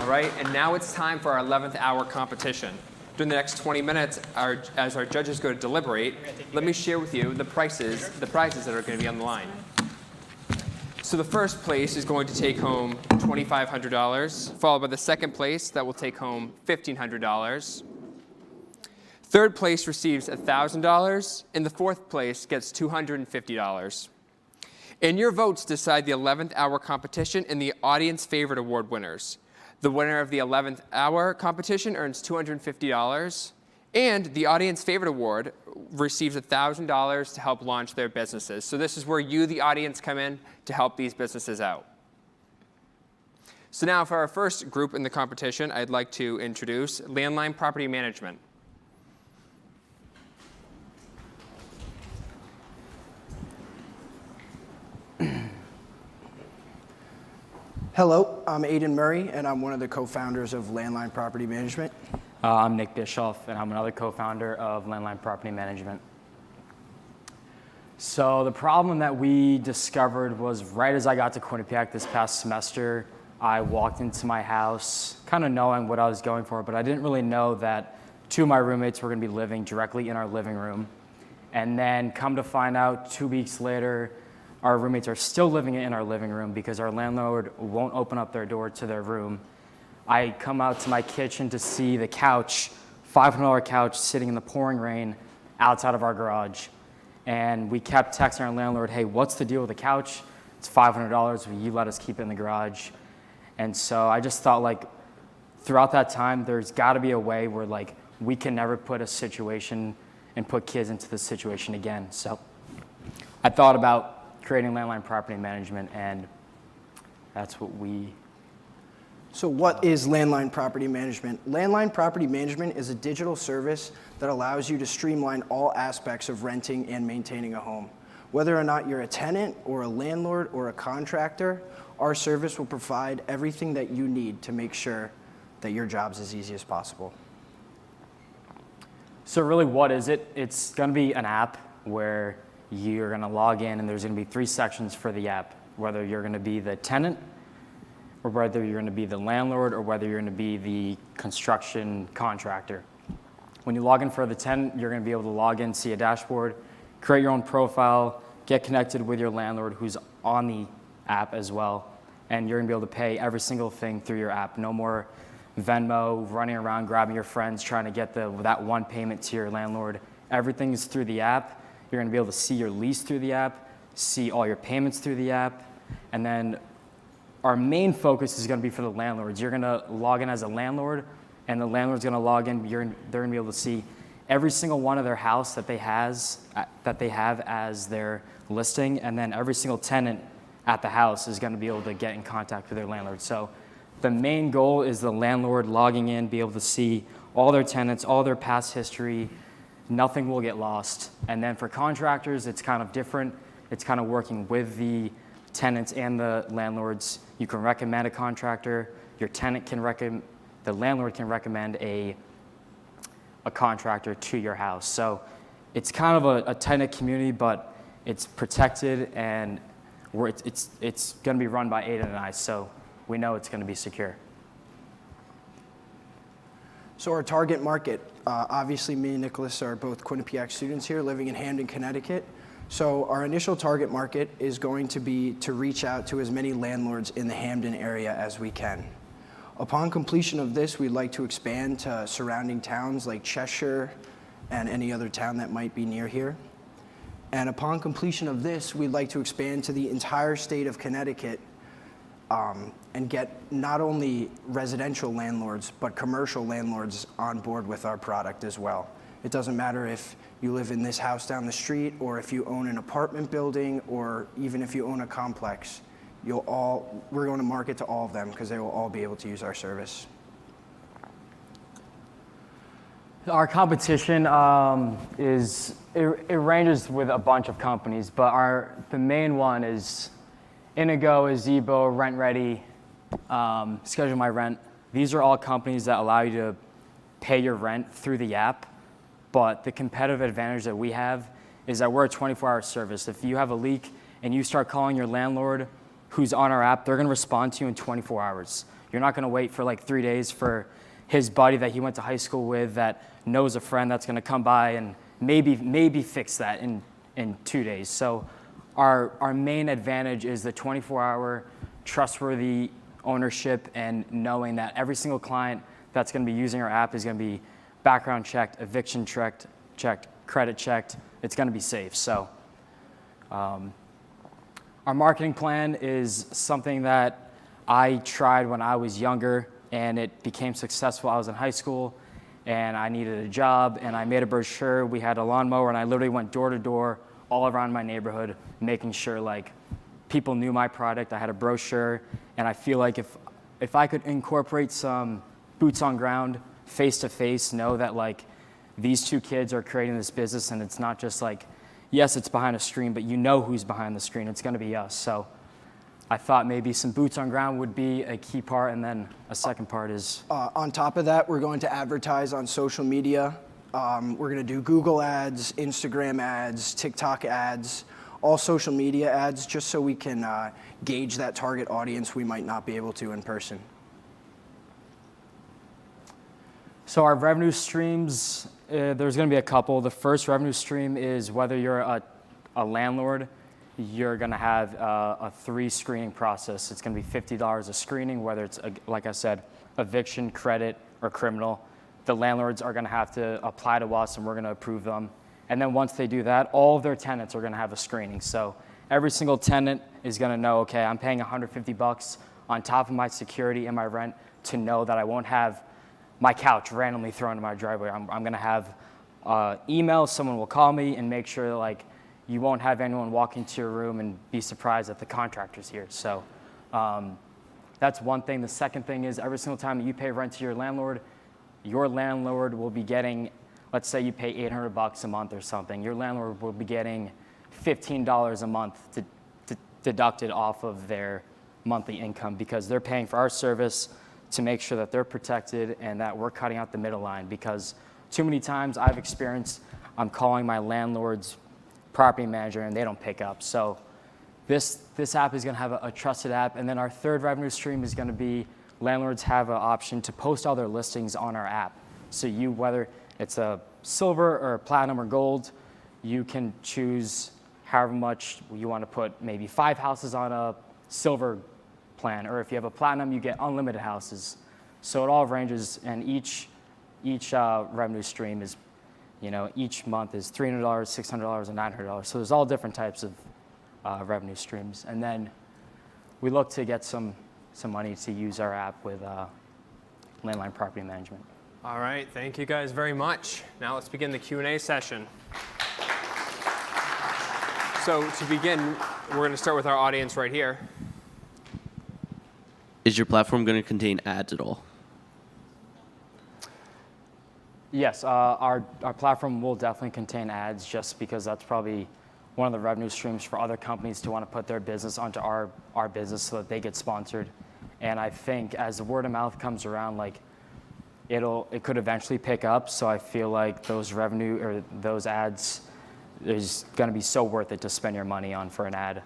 All right, and now it's time for our 11th hour competition. During the next 20 minutes, as our judges go to deliberate, let me share with you the prizes that are going to be on the line. So the first place is going to take home $2,500, followed by the second place that will take home $1,500. Third place receives $1,000, and the fourth place gets $250. And your votes decide the 11th hour competition and the audience favorite award winners. The winner of the 11th hour competition earns $250, and the audience favorite award receives $1,000 to help launch their businesses. So this is where you, the audience, come in to help these businesses out. So now for our first group in the competition, I'd like to introduce Landline Property Management. Hello, I'm Aiden Murray, and I'm one of the co-founders of Landline Property Management. I'm Nick Bischoff, and I'm another co-founder of Landline Property Management. So the problem that we discovered was right as I got to Quinnipiac this past semester, I walked into my house kind of knowing what I was going for, but I didn't really know that 2 of my roommates were going to be living directly in our living room. And then come to find out 2 weeks later, our roommates are still living in our living room because our landlord won't open up their door to their room. I come out to my kitchen to see the couch, $500 couch sitting in the pouring rain outside of our garage. And we kept texting our landlord, hey, what's the deal with the couch? It's $500, will you let us keep it in the garage? And so I just thought, like, throughout that time, there's gotta be a way where, like, we can never put a situation and put kids into this situation again. So I thought about creating Landline Property Management, and that's what we... So what is Landline Property Management? Landline Property Management is a digital service that allows you to streamline all aspects of renting and maintaining a home. Whether or not you're a tenant or a landlord or a contractor, our service will provide everything that you need to make sure that your job's as easy as possible. So really, what is it? It's gonna be an app where you're going to log in, and there's going to be 3 sections for the app, whether you're going to be the tenant, or whether you're going to be the landlord, or whether you're going to be the construction contractor. When you log in for the tenant, you're going to be able to log in, see a dashboard, create your own profile, get connected with your landlord who's on the app as well, and you're going to be able to pay every single thing through your app. No more Venmo, running around, grabbing your friends, trying to get that one payment to your landlord. Everything is through the app. You're going to be able to see your lease through the app, see all your payments through the app, and then our main focus is going to be for the landlords. You're going to log in as a landlord, and the landlord's going to log in. They're going to be able to see every single one of their house that they have as their listing, and then every single tenant at the house is going to be able to get in contact with their landlord. So the main goal is the landlord logging in, be able to see all their tenants, all their past history. Nothing will get lost. And then for contractors, it's kind of different. It's kind of working with the tenants and the landlords. You can recommend a contractor. Your tenant can recommend, the landlord can recommend a contractor to your house. So it's kind of a tight-knit community, but it's protected, and it's going to be run by Aiden and I, so we know it's going to be secure. So our target market, obviously me and Nicholas are both Quinnipiac students here living in Hamden, Connecticut. So our initial target market is going to be to reach out to as many landlords in the Hamden area as we can. Upon completion of this, we'd like to expand to surrounding towns like Cheshire and any other town that might be near here. And upon completion of this, we'd like to expand to the entire state of Connecticut and get not only residential landlords, but commercial landlords on board with our product as well. It doesn't matter if you live in this house down the street, or if you own an apartment building, or even if you own a complex. We're going to market to all of them because they will all be able to use our service. Our competition it ranges with a bunch of companies, but the main one is Inigo, Azebo, Rent Ready, Schedule My Rent. These are all companies that allow you to pay your rent through the app, but the competitive advantage that we have is that we're a 24-hour service. If you have a leak and you start calling your landlord who's on our app, they're going to respond to you in 24 hours. You're not going to wait for like 3 days for his buddy that he went to high school with that knows a friend that's going to come by and maybe fix that in 2 days. So our main advantage is the 24-hour trustworthy ownership and knowing that every single client that's going to be using our app is going to be background checked, eviction checked, credit checked. It's going to be safe. So our marketing plan is something that I tried when I was younger, and it became successful. I was in high school, and I needed a job, and I made a brochure. We had a lawnmower, and I literally went door to door all around my neighborhood, making sure like people knew my product. I had a brochure, and I feel like if I could incorporate some boots on ground, face to face, know that like these two kids are creating this business, and it's not just like, yes, it's behind a screen, but you know who's behind the screen. It's going to be us. So I thought maybe some boots on ground would be a key part, and then a second part is... on top of that, we're going to advertise on social media. We're going to do Google ads, Instagram ads, TikTok ads, all social media ads, just so we can gauge that target audience we might not be able to in person. So our revenue streams, there's going to be a couple. The first revenue stream is whether you're a landlord, you're going to have a 3 screening process. It's going to be $50 a screening, whether it's, like I said, eviction, credit, or criminal. The landlords are going to have to apply to us, and we're going to approve them. And then once they do that, all of their tenants are going to have a screening. So every single tenant is going to know, okay, I'm paying $150 on top of my security and my rent to know that I won't have my couch randomly thrown in my driveway. I'm going to have email. Someone will call me and make sure that, like, you won't have anyone walk into your room and be surprised that the contractor's here. So that's one thing. The second thing is every single time that you pay rent to your landlord will be getting, let's say you pay $800 a month or something. Your landlord will be getting $15 a month deducted off of their monthly income because they're paying for our service to make sure that they're protected and that we're cutting out the middle line, because too many times I've experienced I'm calling my landlord's property manager and they don't pick up. So this app is going to have a trusted app. And then our third revenue stream is going to be landlords have an option to post all their listings on our app. So you, whether it's a silver or platinum or gold, you can choose however much you want to put, maybe 5 houses on a silver plan, or if you have a platinum, you get unlimited houses. So it all ranges, and each revenue stream is each month is $300, $600, and $900. So there's all different types of revenue streams. And then we look to get some money to use our app with Landline Property Management. All right, thank you guys very much. Now let's begin the Q&A session. So to begin, we're going to start with our audience right here. Is your platform going to contain ads at all? Yes, our platform will definitely contain ads just because that's probably one of the revenue streams for other companies to want to put their business onto our business so that they get sponsored. And I think as the word of mouth comes around, like it could eventually pick up. So I feel like those revenue or those ads is going to be so worth it to spend your money on for an ad.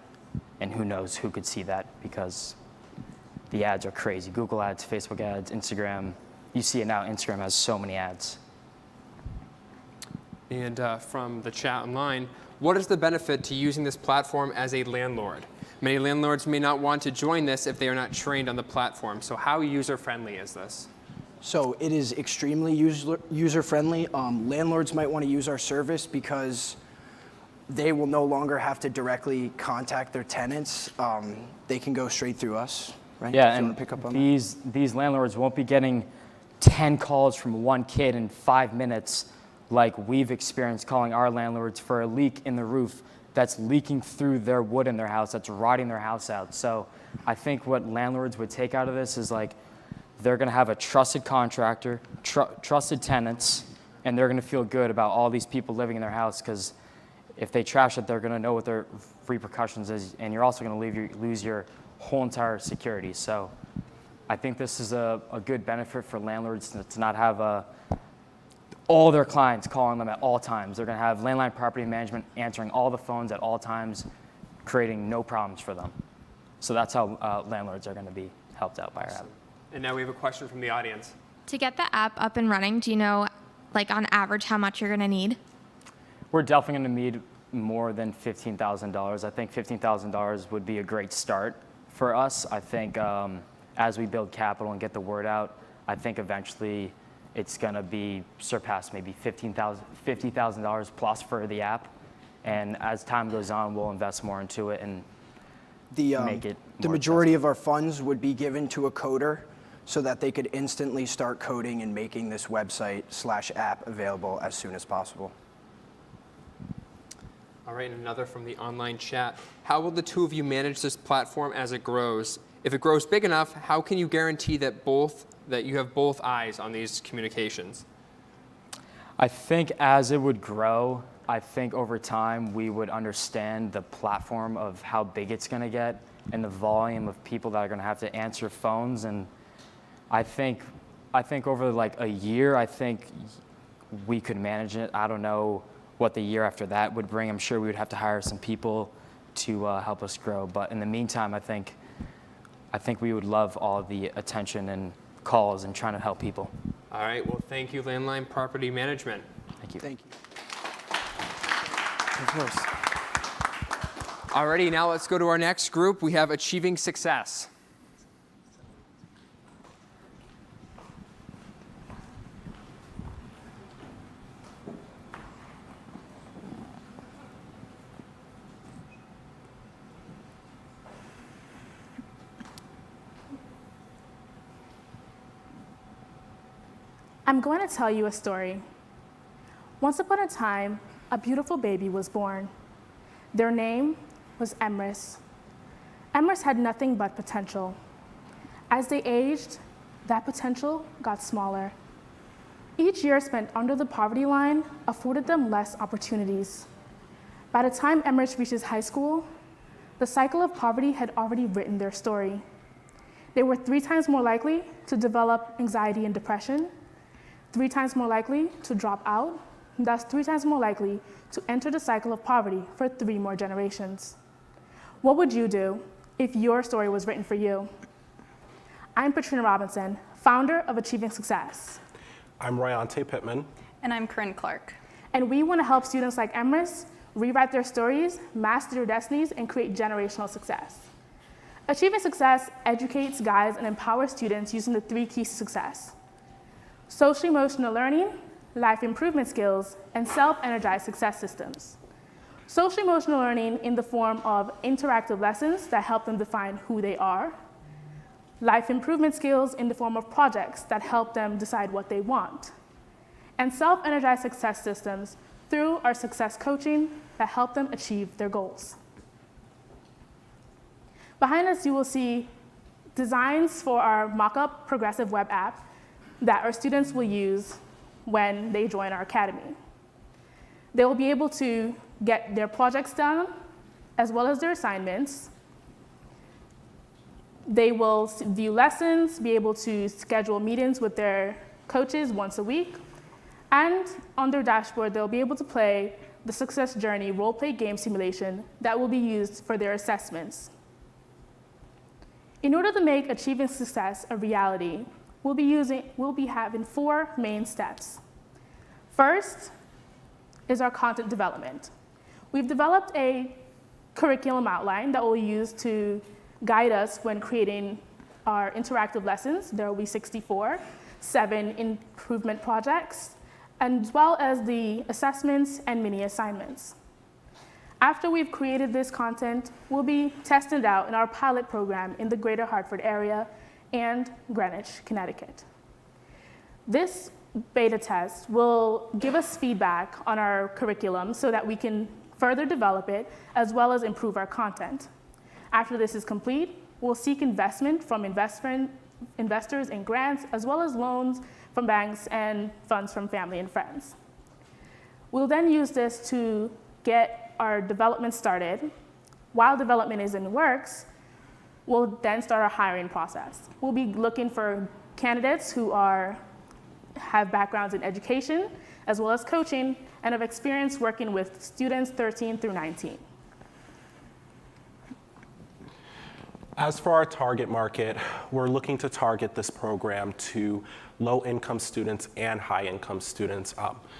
And who knows who could see that, because the ads are crazy. Google ads, Facebook ads, Instagram. You see it now, Instagram has so many ads. And from the chat online, what is the benefit to using this platform as a landlord? Many landlords may not want to join this if they are not trained on the platform. So how user-friendly is this? So it is extremely user-friendly. Landlords might want to use our service because they will no longer have to directly contact their tenants. They can go straight through us, right? Yeah, and pick up on these landlords won't be getting 10 calls from one kid in 5 minutes like we've experienced calling our landlords for a leak in the roof that's leaking through their wood in their house, that's rotting their house out. So I think what landlords would take out of this is like they're going to have a trusted contractor, trusted tenants, and they're going to feel good about all these people living in their house, because if they trash it, they're going to know what their repercussions is, and you're also going to lose your whole entire security. So I think this is a good benefit for landlords to not have all their clients calling them at all times. They're going to have Landline Property Management answering all the phones at all times, creating no problems for them. So that's how landlords are going to be helped out by our app. And now we have a question from the audience. To get the app up and running, do you know, like on average, how much you're going to need? We're definitely going to need more than $15,000. I think $15,000 would be a great start for us. I think as we build capital and get the word out, I think eventually it's going to be surpass maybe $50,000 plus for the app. And as time goes on, we'll invest more into it and make it more the majority of our funds would be given to a coder so that they could instantly start coding and making this website/app available as soon as possible. All right, and another from the online chat. How will the two of you manage this platform as it grows? If it grows big enough, how can you guarantee that you have both eyes on these communications? I think as it would grow, I think over time we would understand the platform of how big it's going to get and the volume of people that are going to have to answer phones. And I think over like a year, I think we could manage it. I don't know what the year after that would bring. I'm sure we would have to hire some people to help us grow. But in the meantime, I think we would love all the attention and calls and trying to help people. All right, well, thank you, Landline Property Management. Thank you. Thank you. Of course. Alrighty, now let's go to our next group. We have Achieving Success. I'm going to tell you a story. Once upon a time, a beautiful baby was born. Their name was Emrys. Emrys had nothing but potential. As they aged, that potential got smaller. Each year spent under the poverty line afforded them less opportunities. By the time Emrys reaches high school, the cycle of poverty had already written their story. They were 3 times more likely to develop anxiety and depression, 3 times more likely to drop out, and thus 3 times more likely to enter the cycle of poverty for 3 more generations. What would you do if your story was written for you? I'm Patrina Robinson, founder of Achieving Success. I'm Ryante Pittman. And I'm Corinne Clark. And we want to help students like Emrys rewrite their stories, master their destinies, and create generational success. Achieving Success educates, guides, and empowers students using the 3 keys to success: social emotional learning, life improvement skills, and self-energized success systems. Social emotional learning in the form of interactive lessons that help them define who they are. Life improvement skills in the form of projects that help them decide what they want. And self-energized success systems through our success coaching that help them achieve their goals. Behind us, you will see designs for our mock-up progressive web app that our students will use when they join our academy. They will be able to get their projects done, as well as their assignments. They will view lessons, be able to schedule meetings with their coaches once a week, and on their dashboard, they'll be able to play the Success Journey role-play game simulation that will be used for their assessments. In order to make achieving success a reality, we'll be having 4 main steps. First is our content development. We've developed a curriculum outline that we'll use to guide us when creating our interactive lessons. There will be 64, 7 improvement projects, as well as the assessments and mini assignments. After we've created this content, we'll be testing it out in our pilot program in the Greater Hartford area and Greenwich, Connecticut. This beta test will give us feedback on our curriculum so that we can further develop it as well as improve our content. After this is complete, we'll seek investment from investors in grants as well as loans from banks and funds from family and friends. We'll then use this to get our development started. While development is in the works, we'll then start our hiring process. We'll be looking for candidates who have backgrounds in education, as well as coaching, and have experience working with students 13 through 19. As for our target market, we're looking to target this program to low-income students and high-income students.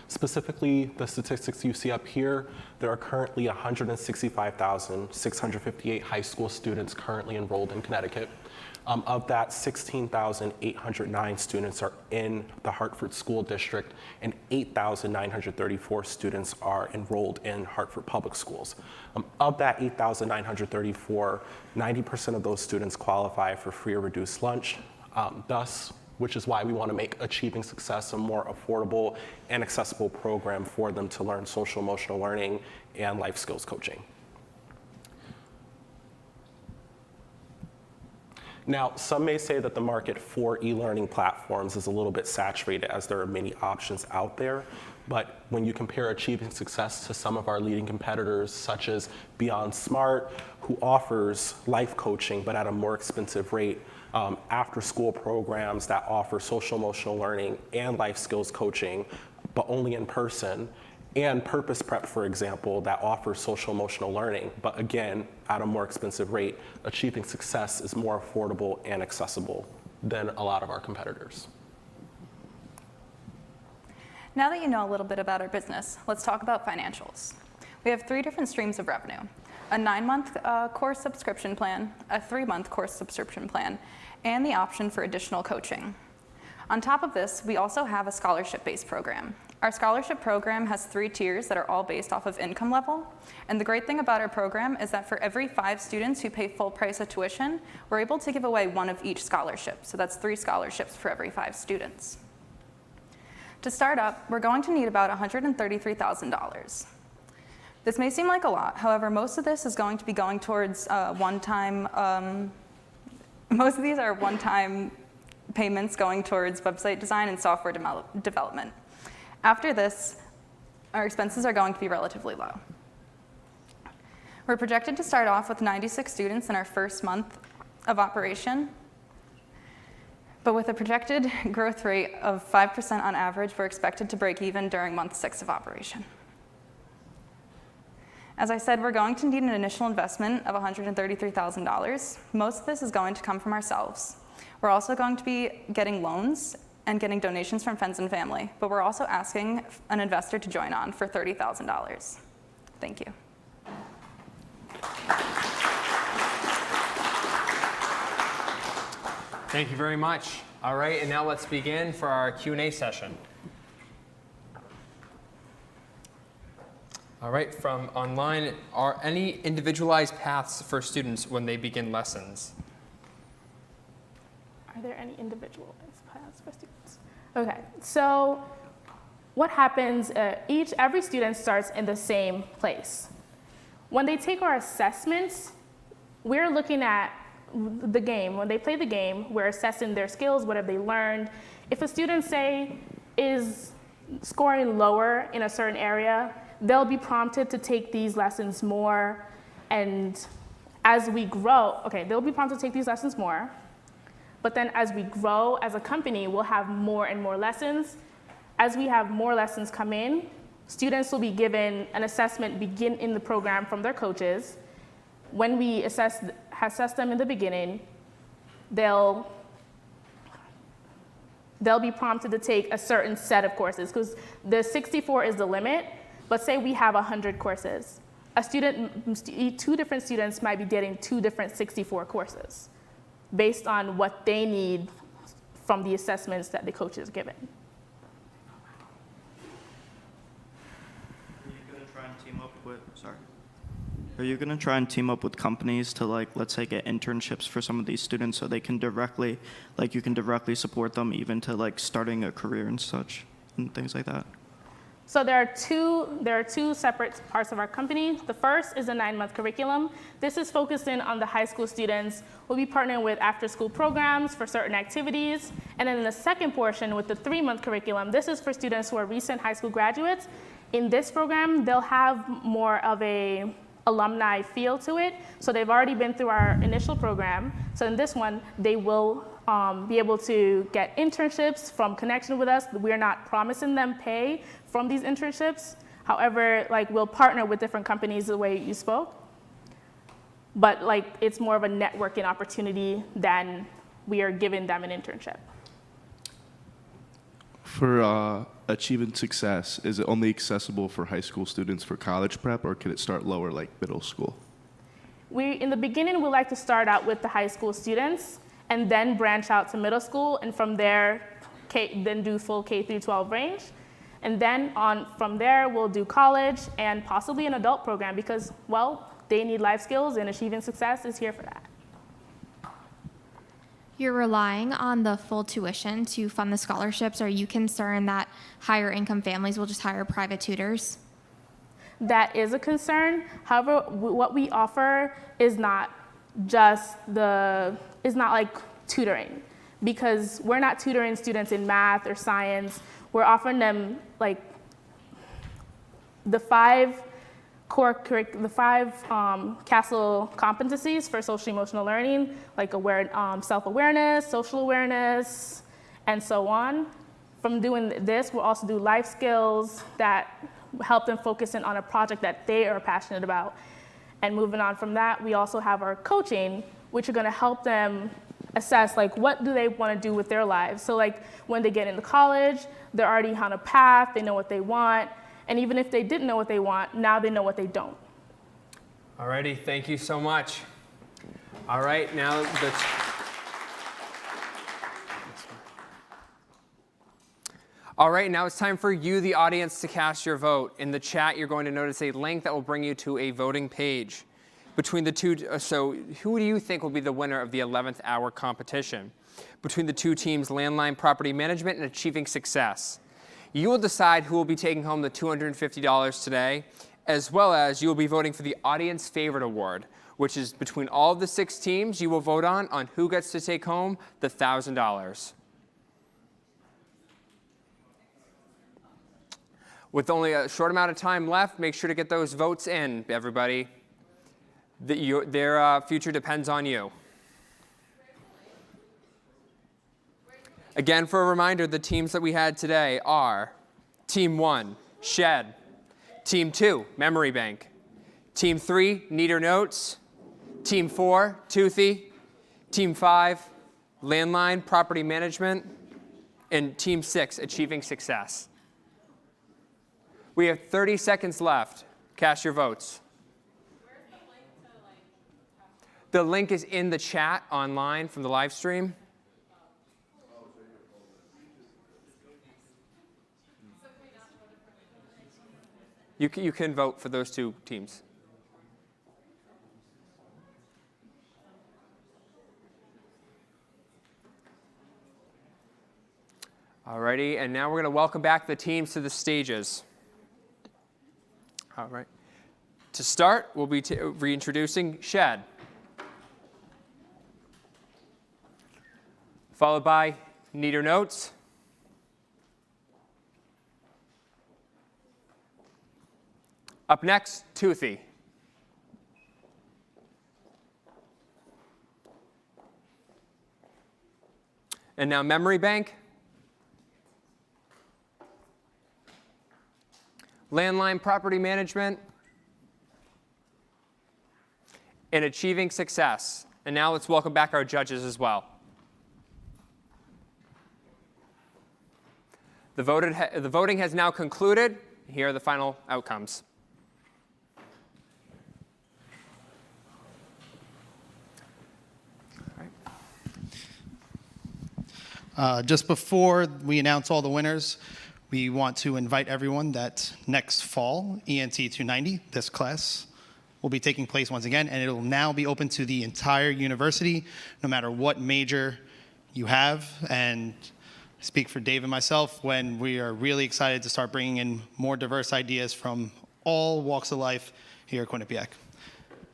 Specifically, the statistics you see up here, there are currently 165,658 high school students currently enrolled in Connecticut. Of that, 16,809 students are in the Hartford School District, and 8,934 students are enrolled in Hartford Public Schools. Of that 8,934, 90% of those students qualify for free or reduced lunch, which is why we want to make Achieving Success a more affordable and accessible program for them to learn social emotional learning and life skills coaching. Now, some may say that the market for e-learning platforms is a little bit saturated as there are many options out there, but when you compare Achieving Success to some of our leading competitors, such as Beyond Smart, who offers life coaching but at a more expensive rate, after-school programs that offer social emotional learning and life skills coaching, but only in person, and Purpose Prep, for example, that offers social emotional learning, but again, at a more expensive rate, Achieving Success is more affordable and accessible than a lot of our competitors. Now that you know a little bit about our business, let's talk about financials. We have 3 different streams of revenue: a 9-month course subscription plan, a 3-month course subscription plan, and the option for additional coaching. On top of this, we also have a scholarship-based program. Our scholarship program has 3 tiers that are all based off of income level. And the great thing about our program is that for every 5 students who pay full price of tuition, we're able to give away 1 of each scholarship. So that's 3 scholarships for every 5 students. To start up, we're going to need about $133,000. This may seem like a lot. However, most of this is going to be going towards most of these are one-time payments going towards website design and software development. After this, our expenses are going to be relatively low. We're projected to start off with 96 students in our first month of operation, but with a projected growth rate of 5% on average, we're expected to break even during month 6 of operation. As I said, we're going to need an initial investment of $133,000. Most of this is going to come from ourselves. We're also going to be getting loans and getting donations from friends and family, but we're also asking an investor to join on for $30,000. Thank you. Thank you very much. All right, and now let's begin for our Q&A session. All right, from online, are any individualized paths for students when they begin lessons? Are there any individual paths for students? Okay, so what happens, every student starts in the same place. When they take our assessments, we're looking at the game. When they play the game, we're assessing their skills, what have they learned. If a student, say, is scoring lower in a certain area, they'll be prompted to take these lessons more. And as we grow, they'll be prompted to take these lessons more. But then as we grow as a company, we'll have more and more lessons. As we have more lessons come in, students will be given an assessment begin in the program from their coaches. When we assess them in the beginning, they'll be prompted to take a certain set of courses, because the 64 is the limit, but say we have 100 courses. Two different students might be getting 2 different 64 courses based on what they need from the assessments that the coach is given. Are you going to try and team up with companies to, like, let's say, get internships for some of these students so they can directly, like, you can directly support them even to, like, starting a career and such and things like that? So there are two separate parts of our company. The first is a 9-month curriculum. This is focused in on the high school students. We'll be partnering with after-school programs for certain activities. And then in the second portion with the 3-month curriculum, this is for students who are recent high school graduates. In this program, they'll have more of a alumni feel to it. So they've already been through our initial program. So in this one, they will be able to get internships from connection with us. We're not promising them pay from these internships. However, like, we'll partner with different companies the way you spoke. But like, it's more of a networking opportunity than we are giving them an internship. For achieving success, is it only accessible for high school students for college prep, or can it start lower, like middle school? In the beginning, we like to start out with the high school students and then branch out to middle school, and from there, then do full K through 12 range. And then from there, we'll do college and possibly an adult program because, well, they need life skills, and Achieving Success is here for that. You're relying on the full tuition to fund the scholarships. Are you concerned that higher income families will just hire private tutors? That is a concern. However, what we offer is not like tutoring, because we're not tutoring students in math or science. We're offering them like the 5 CASEL competencies for social emotional learning, like self-awareness, social awareness, and so on. From doing this, we'll also do life skills that help them focus in on a project that they are passionate about. And moving on from that, we also have our coaching, which are going to help them assess, like, what do they want to do with their lives. So like, when they get into college, they're already on a path, they know what they want. And even if they didn't know what they want, now they know what they don't. Alrighty, thank you so much. All right, now it's time for you, the audience, to cast your vote. In the chat, you're going to notice a link that will bring you to a voting page. Between the two, so who do you think will be the winner of the 11th hour competition? Between the two teams, Landline Property Management and Achieving Success. You will decide who will be taking home the $250 today, as well as you will be voting for the Audience Favorite Award, which is between all of the 6 teams you will vote on who gets to take home the $1,000. With only a short amount of time left, make sure to get those votes in, everybody. Their future depends on you. Again, for a reminder, the teams that we had today are Team 1, S.H.E.D, Team 2, MemoryBank, Team 3, NeaterNotes, Team 4, Twoothie, Team 5, Landline Property Management, and Team 6, Achieving Success. We have 30 seconds left. Cast your votes. The link is in the chat online from the live stream. You can vote for those two teams. Alrighty, and now we're going to welcome back the teams to the stages. All right. To start, we'll be reintroducing S.H.E.D, followed by NeaterNotes, up next, Twoothie, and now MemoryBank, Landline Property Management, and Achieving Success. And now let's welcome back our judges as well. The voting has now concluded. Here are the final outcomes. Just before we announce all the winners, we want to invite everyone that next fall, ENT 290, this class, will be taking place once again, and it will now be open to the entire university, no matter what major you have. And I speak for Dave and myself when we are really excited to start bringing in more diverse ideas from all walks of life here at Quinnipiac.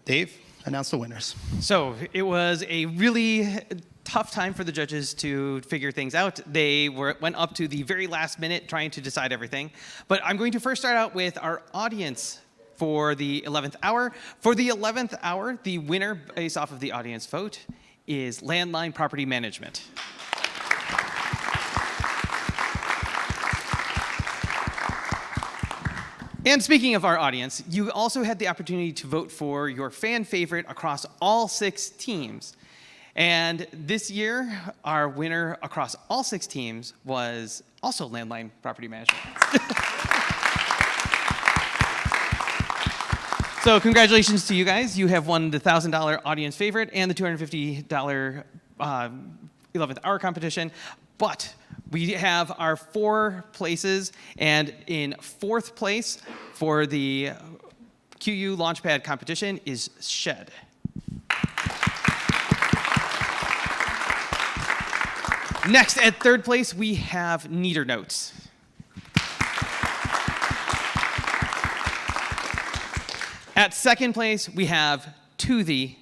Dave, announce the winners. So it was a really tough time for the judges to figure things out. They went up to the very last minute trying to decide everything. But I'm going to first start out with our audience for the 11th hour. For the 11th hour, the winner based off of the audience vote is Landline Property Management. And speaking of our audience, you also had the opportunity to vote for your fan favorite across all 6 teams. And this year, our winner across all 6 teams was also Landline Property Management. So congratulations to you guys. You have won the $1,000 audience favorite and the $250 11th hour competition. But we have our 4 places, and in 4th place for the QU Launchpad competition is S.H.E.D. Next, at 3rd place, we have NeaterNotes. At 2nd place, we have Twoothie.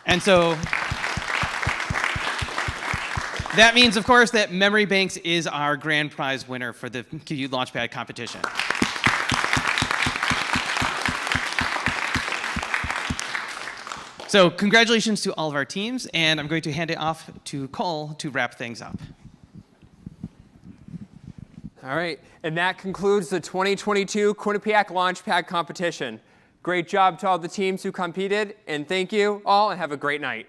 And so that means, of course, that MemoryBank is our grand prize winner for the QU Launchpad competition. So congratulations to all of our teams, and I'm going to hand it off to Cole to wrap things up. All right, and that concludes the 2022 Quinnipiac Launchpad Competition. Great job to all the teams who competed, and thank you all, and have a great night.